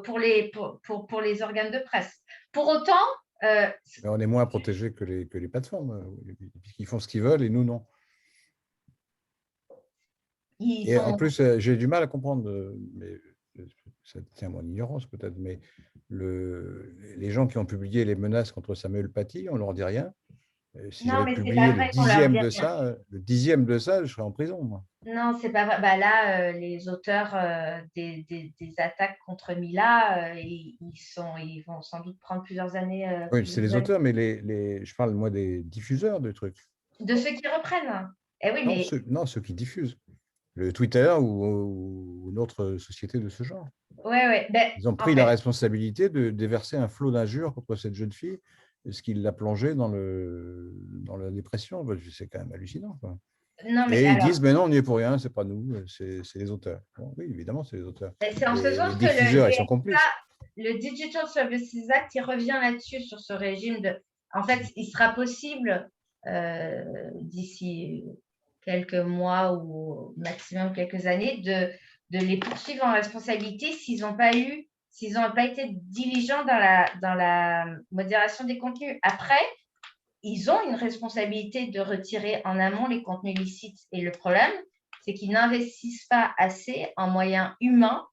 pour les organes de presse. Pour autant… Mais on est moins protégés que les plateformes, puisqu'ils font ce qu'ils veulent et nous, non. En plus, j'ai du mal à comprendre, mais ça tient à mon ignorance peut-être, mais les gens qui ont publié les menaces contre Samuel Paty, on ne leur dit rien. Si j'avais publié le dixième de ça, je serais en prison, moi. Non, c'est pas vrai. Bah là, les auteurs des attaques contre Mila, ils vont sans doute prendre plusieurs années. Oui, c'est les auteurs, mais je parle, moi, des diffuseurs de trucs. De ceux qui reprennent. Eh oui, ceux qui diffusent. Le Twitter ou une autre société de ce genre. Ouais. Ils ont pris la responsabilité de déverser un flot d'injures contre cette jeune fille, ce qui l'a plongée dans la dépression. C'est quand même hallucinant, quoi. Ils disent, mais non, on n'y est pour rien, c'est pas nous, c'est les auteurs. Bon, oui, évidemment, c'est les auteurs. C'est en ce sens que diffuseurs, ils sont complices. Le Digital Services Act, il revient là-dessus, sur ce régime de… En fait, il sera possible d'ici quelques mois ou maximum quelques années de les poursuivre en responsabilité s'ils n'ont pas été diligents dans la modération des contenus. Après, ils ont une responsabilité de retirer en amont les contenus illicites. Et le problème, c'est qu'ils n'investissent pas assez en moyens humains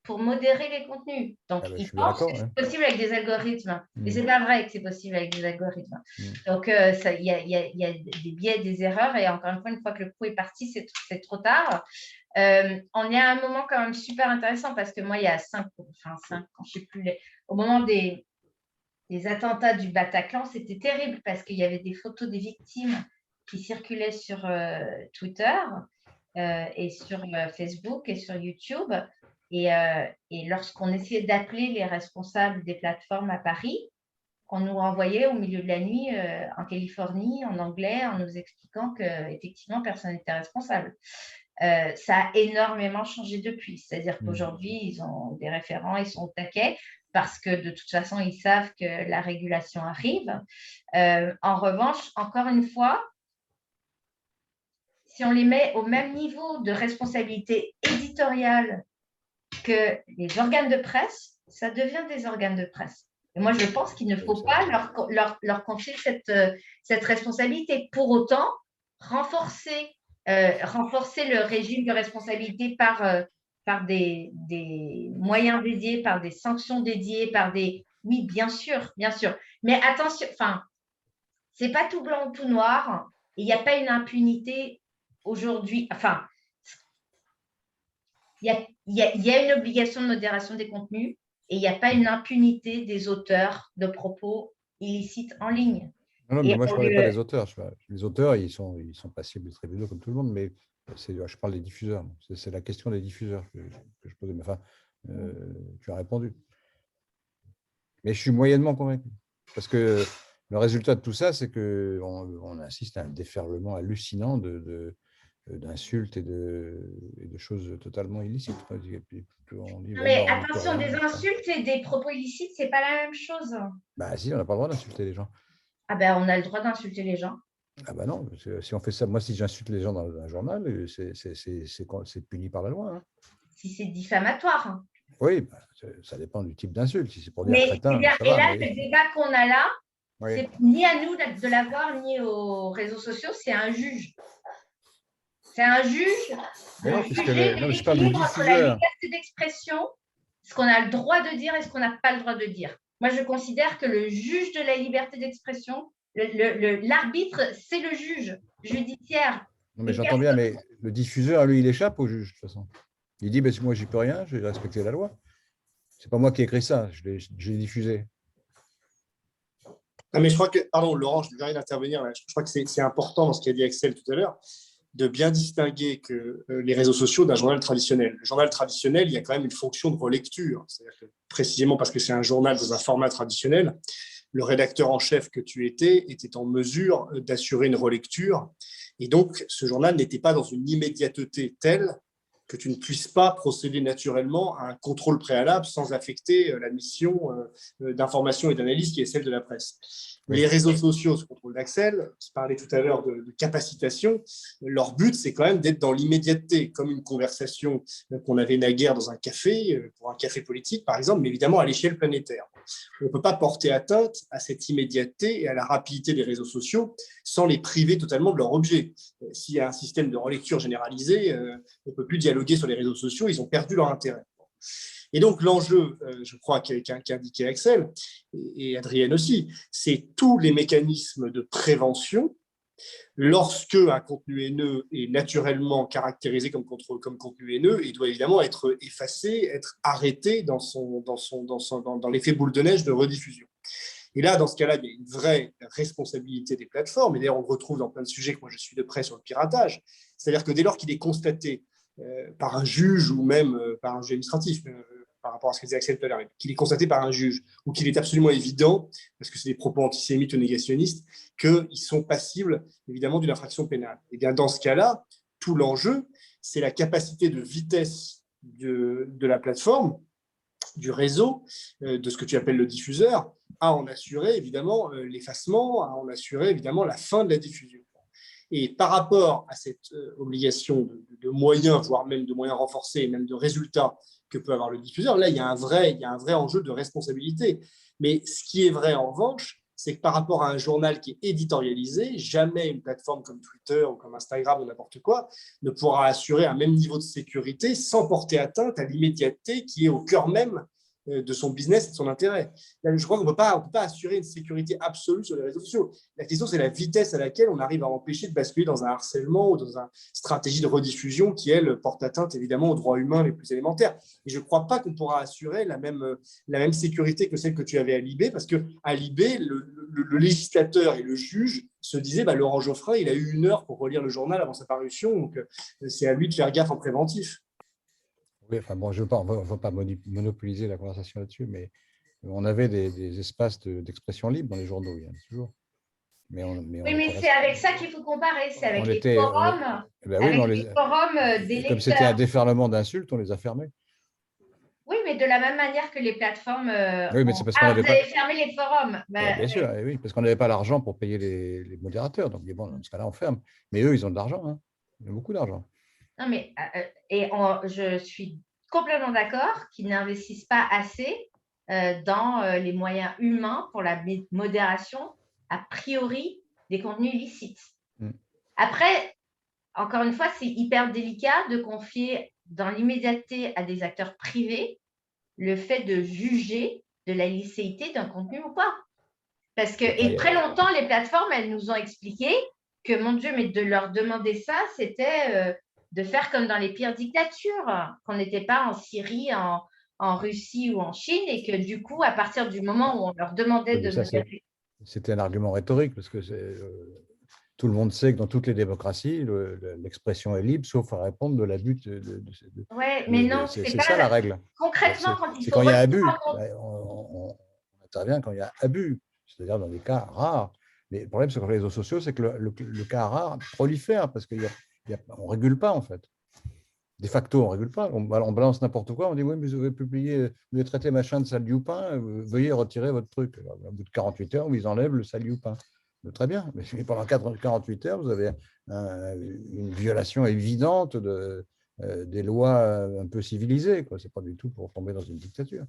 pour modérer les contenus. Donc, ils pensent que c'est possible avec des algorithmes. Mais ce n'est pas vrai que c'est possible avec des algorithmes. Donc, il y a des biais, des erreurs. Et encore une fois que le coup est parti, c'est trop tard. On est à un moment quand même super intéressant parce que moi, il y a 5 ans, je sais plus, au moment des attentats du Bataclan, c'était terrible parce qu'il y avait des photos des victimes qui circulaient sur Twitter et sur Facebook et sur YouTube. Et lorsqu'on essayait d'appeler les responsables des plateformes à Paris, on nous renvoyait au milieu de la nuit en Californie, en anglais, en nous expliquant qu'effectivement, personne n'était responsable. Ça a énormément changé depuis. C'est-à-dire qu'aujourd'hui, ils ont des référents, ils sont au taquet parce que de toute façon, ils savent que la régulation arrive. En revanche, encore une fois, si on les met au même niveau de responsabilité éditoriale que les organes de presse, ça devient des organes de presse. Et moi, je pense qu'il ne faut pas leur confier cette responsabilité. Pour autant, renforcer le régime de responsabilité par des moyens dédiés, par des sanctions dédiées, Oui, bien sûr. Mais attention, ce n'est pas tout blanc ou tout noir. Il n'y a pas une impunité aujourd'hui. Il y a une obligation de modération des contenus et il n'y a pas une impunité des auteurs de propos illicites en ligne. Non, mais moi, je ne parlais pas des auteurs. Les auteurs, ils sont passibles de tribunaux comme tout le monde, mais je parle des diffuseurs. C'est la question des diffuseurs que je posais. Mais tu as répondu. Mais je suis moyennement convaincu. Parce que le résultat de tout ça, c'est qu'on assiste à un déferlement hallucinant d'insultes et de choses totalement illicites. Mais attention, des insultes et des propos illicites, ce n'est pas la même chose. Bah si, on n'a pas le droit d'insulter les gens. Ah ben, on a le droit d'insulter les gens. Ah ben non, si on fait ça, moi si j'insulte les gens dans un journal, c'est puni par la loi. Hein. Si c'est diffamatoire. Oui, ça dépend du type d'insulte. Si c'est pour dire crétin, le débat qu'on a là, c'est ni à nous de l'avoir, ni aux réseaux sociaux, c'est un juge. C'est un juge Mais non, de puisque juger non, mais je parle du l'équilibre entre la diffuseur. liberté d'expression, ce qu'on a le droit de dire et ce qu'on n'a pas le droit de dire. Moi, je considère que le juge de la liberté d'expression, l'arbitre, c'est le juge judiciaire. Non, mais j'entends bien, mais le diffuseur, lui, il échappe au juge, de toute façon. Il dit, ben, moi, j'y peux rien, je vais respecter la loi. C'est pas moi qui ai écrit ça, je l'ai diffusé. Non, mais je crois que, pardon, Laurent, je ne vais rien intervenir là. Je crois que c'est important dans ce qu'a dit Axel tout à l'heure, de bien distinguer que les réseaux sociaux d'un journal traditionnel. Le journal traditionnel, il y a quand même une fonction de relecture. C'est-à-dire que, précisément parce que c'est un journal dans un format traditionnel, le rédacteur en chef que tu était en mesure d'assurer une relecture. Et donc, ce journal n'était pas dans une immédiateté telle que tu ne puisses pas procéder naturellement à un contrôle préalable sans affecter la mission d'information et d'analyse qui est celle de la presse. Oui. Les réseaux sociaux, ce contrôle d'Axel, je parlais tout à l'heure de capacitation, leur but, c'est quand même d'être dans l'immédiateté, comme une conversation qu'on avait naguère dans un café, pour un café politique, par exemple, mais évidemment à l'échelle planétaire. On ne peut pas porter atteinte à cette immédiateté et à la rapidité des réseaux sociaux sans les priver totalement de leur objet. S'il y a un système de relecture généralisé, on ne peut plus dialoguer sur les réseaux sociaux, ils ont perdu leur intérêt. Et donc, l'enjeu, je crois qu'a indiqué Axel, et Adrienne aussi, c'est tous les mécanismes de prévention lorsque un contenu haineux est naturellement caractérisé comme contenu haineux, il doit évidemment être effacé, être arrêté dans l'effet boule de neige de rediffusion. Et là, dans ce cas-là, il y a une vraie responsabilité des plateformes. Et d'ailleurs, on le retrouve dans plein de sujets que moi je suis de près sur le piratage. C'est-à-dire que dès lors qu'il est constaté par un juge ou même par un juge administratif, par rapport à ce que disait Axel tout à l'heure, qu'il est constaté par un juge ou qu'il est absolument évident, parce que c'est des propos antisémites ou négationnistes, qu'ils sont passibles évidemment d'une infraction pénale. Et bien dans ce cas-là, tout l'enjeu, c'est la capacité de vitesse de la plateforme, du réseau, de ce que tu appelles le diffuseur, à en assurer évidemment l'effacement, à en assurer évidemment la fin de la diffusion. Et par rapport à cette obligation de moyens, voire même de moyens renforcés, et même de résultats que peut avoir le diffuseur, là, il y a un vrai enjeu de responsabilité. Mais ce qui est vrai en revanche, c'est que par rapport à un journal qui est éditorialisé, jamais une plateforme comme Twitter ou comme Instagram ou n'importe quoi ne pourra assurer un même niveau de sécurité sans porter atteinte à l'immédiateté qui est au cœur même de son business et de son intérêt. Là, je crois qu'on ne peut pas assurer une sécurité absolue sur les réseaux sociaux. La question, c'est la vitesse à laquelle on arrive à empêcher de basculer dans un harcèlement ou dans une stratégie de rediffusion qui, elle, porte atteinte évidemment aux droits humains les plus élémentaires. Et je ne crois pas qu'on pourra assurer la même sécurité que celle que tu avais à Libé, parce qu'à Libé, le législateur et le juge se disaient Laurent Geoffrin, il a eu 1 heure pour relire le journal avant sa parution, donc c'est à lui de faire gaffe en préventif. Oui, enfin bon, on ne va pas monopoliser la conversation là-dessus, mais on avait des espaces d'expression libre dans les journaux, il y en a toujours. Mais c'est avec ça qu'il faut comparer, c'est avec les forums, des lecteurs. Comme c'était un déferlement d'insultes, on les a fermés. Oui, mais de la même manière que les plateformes. Oui, mais c'est parce qu'on vous avez fermé les forums. Bien sûr, oui, parce qu'on n'avait pas l'argent pour payer les modérateurs. Donc, bon, dans ce cas-là, on ferme. Mais eux, ils ont de l'argent. Hein. Ils ont beaucoup d'argent. Non, mais je suis complètement d'accord qu'ils n'investissent pas assez dans les moyens humains pour la modération, a priori, des contenus illicites. Après, encore une fois, c'est hyper délicat de confier dans l'immédiateté à des acteurs privés le fait de juger de la licéité d'un contenu ou pas. Parce que, et très longtemps, les plateformes, elles nous ont expliqué que, mon Dieu, mais de leur demander ça, c'était de faire comme dans les pires dictatures, qu'on n'était pas en Syrie, en Russie ou en Chine, et que du coup, à partir du moment où on leur demandait de modérer. C'était un argument rhétorique, parce que tout le monde sait que dans toutes les démocraties, l'expression est libre, sauf à répondre de l'abus. Oui, mais non, c'est ça la règle. Concrètement, c'est quand il y a abus. On intervient quand il y a abus, c'est-à-dire dans des cas rares. Mais le problème, c'est que les réseaux sociaux, c'est que le cas rare prolifère, parce qu'on ne régule pas, en fait. De facto, on ne régule pas. On balance n'importe quoi. On dit, oui, mais vous avez publié, vous avez traité machin de sale youpin, veuillez retirer votre truc. Alors, au bout de 48 heures, ils enlèvent le sale youpin. Très bien. Mais pendant 48 heures, vous avez une violation évidente des lois un peu civilisées. Ce n'est pas du tout pour tomber dans une dictature.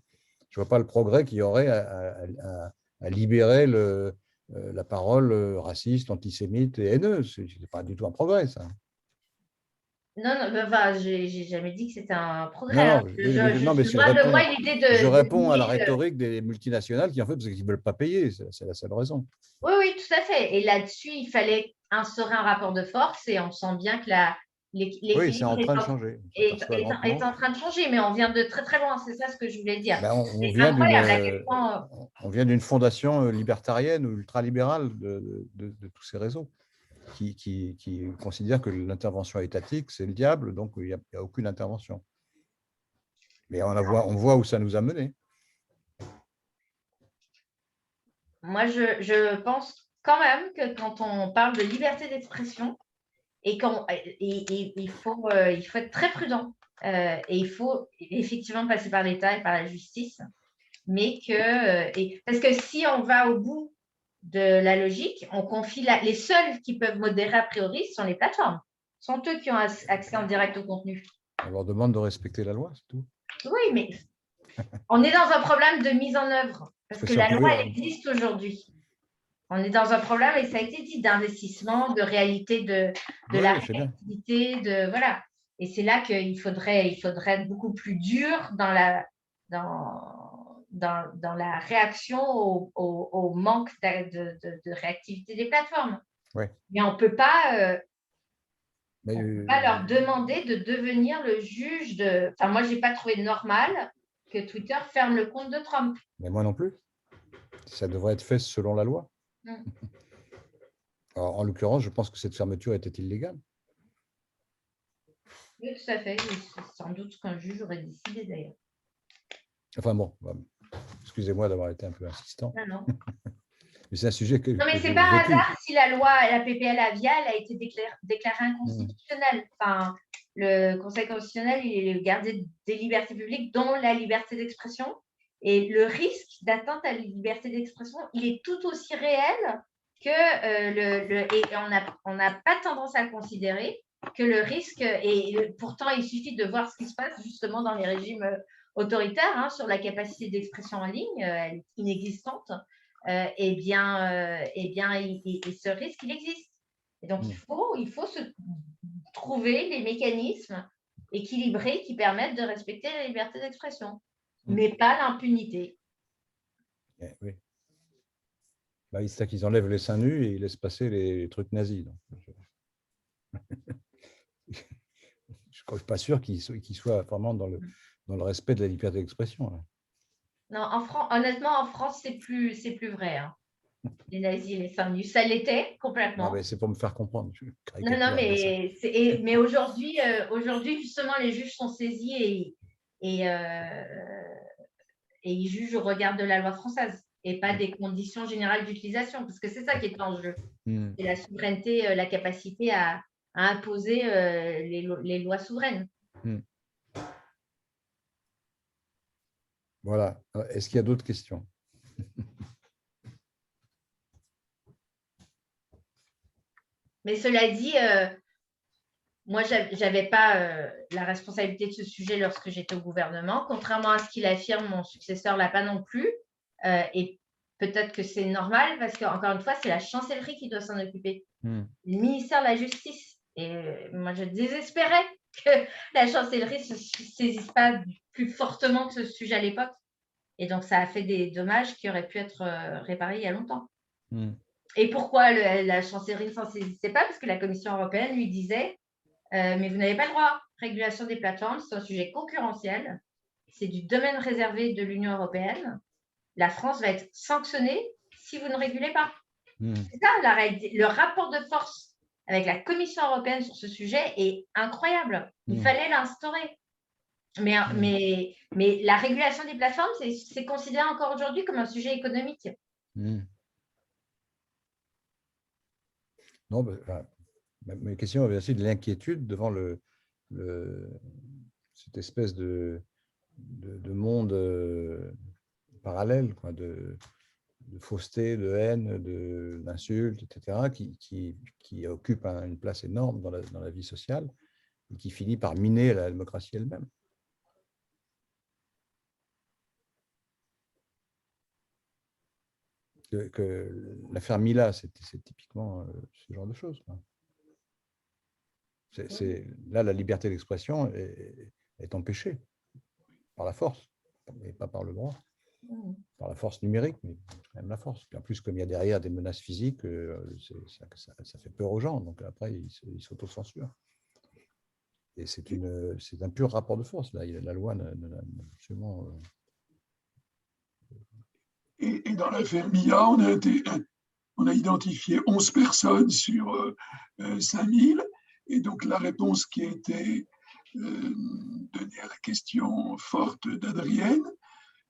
Je ne vois pas le progrès qu'il y aurait à libérer la parole raciste, antisémite et haineuse. Ce n'est pas du tout un progrès, ça. Non, non, enfin, j'ai jamais dit que c'était un progrès. Non, Hein. non, Je non, mais suis loin de moi l'idée je de réponds à la nier rhétorique des multinationales qui, en fait, parce qu'ils ne veulent pas payer, c'est la seule raison. Oui, oui, tout à fait. Et là-dessus, il fallait instaurer un rapport de force et on sent bien que Oui, c'est l'équilibre en train de changer, on s'aperçoit est lentement. en train de changer, mais on vient de très très loin, c'est ça ce que je voulais dire. Ben, C'est incroyable à quel point. on vient d'une fondation libertarienne ou ultralibérale de tous ces réseaux qui considèrent que l'intervention étatique, c'est le diable, donc il n'y a aucune intervention. Mais on voit où ça nous a menés. Moi, je pense quand même que quand on parle de liberté d'expression, il faut être très prudent. Et il faut effectivement passer par l'État et par la justice. Mais parce que si on va au bout de la logique, on confie les seuls qui peuvent modérer a priori sont les plateformes. Ce sont eux qui ont accès en direct au contenu. On leur demande de respecter la loi, c'est tout. Oui, mais on est dans un problème de mise en œuvre. Parce que la loi, elle existe aujourd'hui. On est dans un problème, et ça a été dit, d'investissement, de réalité de la réactivité, voilà. Et c'est là qu'il faudrait être beaucoup plus dur dans la réaction au manque de réactivité des plateformes. Ouais. Mais on ne peut pas leur demander de devenir le juge de… Enfin, moi, je n'ai pas trouvé normal que Twitter ferme le compte de Trump. Mais moi non plus. Ça devrait être fait selon la loi. Alors, en l'occurrence, je pense que cette fermeture était illégale. Oui, tout à fait. C'est sans doute ce qu'un juge aurait décidé d'ailleurs. Enfin bon, excusez-moi d'avoir été un peu insistant. Non. Mais c'est un sujet que. Non, mais c'est pas un hasard si la PPL Avial a été déclarée inconstitutionnelle. Enfin, le Conseil constitutionnel, il est le gardien des libertés publiques, dont la liberté d'expression. Et le risque d'atteinte à la liberté d'expression, il est tout aussi réel que et on n'a pas tendance à le considérer que le risque, et pourtant il suffit de voir ce qui se passe justement dans les régimes autoritaires sur la capacité d'expression en ligne, elle est inexistante. Eh bien, ce risque, il existe. Et donc, il faut trouver les mécanismes équilibrés qui permettent de respecter la liberté d'expression, mais pas l'impunité. Oui. Bah, c'est ça qu'ils enlèvent les seins nus et ils laissent passer les trucs nazis. Donc, je ne suis pas sûr qu'ils soient vraiment dans le respect de la liberté d'expression. Non, honnêtement, en France, c'est plus vrai. Hein. Les nazis, les seins nus, ça l'était complètement. C'est pour me faire comprendre. Non, mais aujourd'hui, justement, les juges sont saisis et ils jugent au regard de la loi française et pas des conditions générales d'utilisation, parce que c'est ça qui est en jeu. C'est la souveraineté, la capacité à imposer les lois souveraines. Voilà. Est-ce qu'il y a d'autres questions? Mais cela dit, moi, je n'avais pas la responsabilité de ce sujet lorsque j'étais au gouvernement. Contrairement à ce qu'il affirme, mon successeur ne l'a pas non plus. Et peut-être que c'est normal parce qu'encore une fois, c'est la chancellerie qui doit s'en occuper. Le ministère de la Justice. Et moi, je désespérais que la chancellerie ne se saisisse pas plus fortement de ce sujet à l'époque. Et donc, ça a fait des dommages qui auraient pu être réparés il y a longtemps. Et pourquoi la chancellerie ne s'en saisissait pas? Parce que la Commission européenne lui disait mais vous n'avez pas le droit. Régulation des plateformes, c'est un sujet concurrentiel. C'est du domaine réservé de l'Union européenne. La France va être sanctionnée si vous ne régulez pas. C'est ça, le rapport de force avec la Commission européenne sur ce sujet est incroyable. Il fallait l'instaurer. Mais la régulation des plateformes, c'est considéré encore aujourd'hui comme un sujet économique. Non, ma question avait aussi de l'inquiétude devant cette espèce de monde parallèle, quoi, de fausseté, de haine, d'insultes, etc., qui occupe une place énorme dans la vie sociale et qui finit par miner la démocratie elle-même. Que l'affaire Mila, c'est typiquement ce genre de choses. Quoi. Là, la liberté d'expression est empêchée par la force, mais pas par le droit. Par la force numérique, mais quand même la force. Puis en plus, comme il y a derrière des menaces physiques, ça fait peur aux gens. Donc après, ils s'autocensurent. Et c'est un pur rapport de force. Là, la loi n'a absolument... Et dans l'affaire Mia, on a identifié 11 personnes sur 5000. Et donc, la réponse qui a été donnée à la question forte d'Adrienne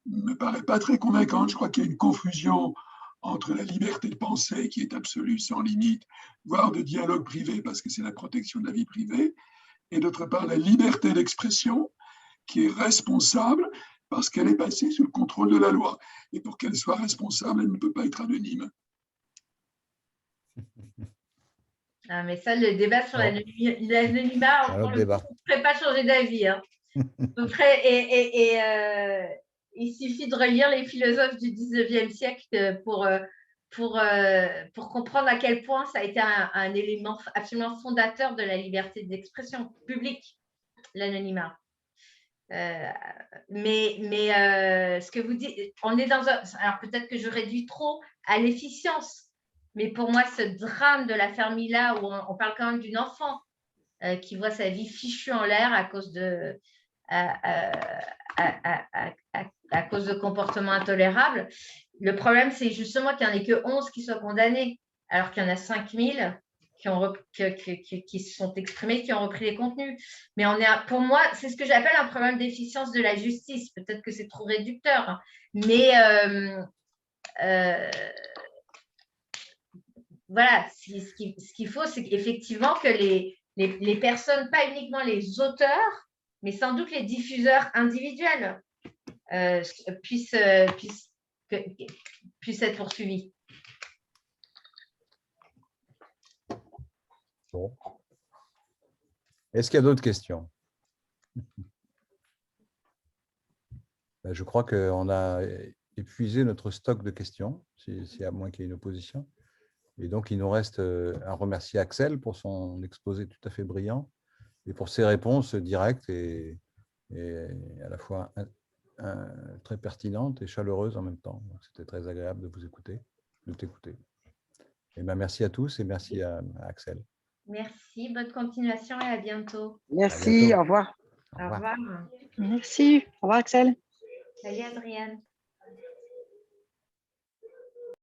ne me paraît pas très convaincante. Je crois qu'il y a une confusion entre la liberté de penser, qui est absolue, sans limite, voire de dialogue privé, parce que c'est la protection de la vie privée, et d'autre part, la liberté d'expression, qui est responsable parce qu'elle est passée sous le contrôle de la loi. Et pour qu'elle soit responsable, elle ne peut pas être anonyme. Ah, mais ça, le débat sur l'anonymat, on ne ferait pas changer d'avis. Hein. Il suffit de relire les philosophes du 19e siècle pour comprendre à quel point ça a été un élément absolument fondateur de la liberté d'expression publique, l'anonymat. Ce que vous dites, on est dans un... Alors peut-être que je réduis trop à l'efficience, mais pour moi, ce drame de l'affaire Mila, où on parle quand même d'une enfant qui voit sa vie fichue en l'air à cause de comportements intolérables. Le problème, c'est justement qu'il n'y en ait que 11 qui soient condamnés, alors qu'il y en a 5000 qui se sont exprimés, qui ont repris les contenus. Mais pour moi, c'est ce que j'appelle un problème d'efficience de la justice. Peut-être que c'est trop réducteur, mais voilà, ce qu'il faut, c'est effectivement que les personnes, pas uniquement les auteurs, mais sans doute les diffuseurs individuels puissent être poursuivis. Bon. Est-ce qu'il y a d'autres questions? Je crois qu'on a épuisé notre stock de questions, à moins qu'il y ait une opposition. Et donc, il nous reste à remercier Axel pour son exposé tout à fait brillant et pour ses réponses directes et à la fois très pertinentes et chaleureuses en même temps. C'était très agréable de vous écouter, de t'écouter. Et merci à tous et merci à Axel. Merci, bonne continuation et à bientôt. Merci, au revoir. Au revoir. Merci, au revoir Axel. Salut Adrienne.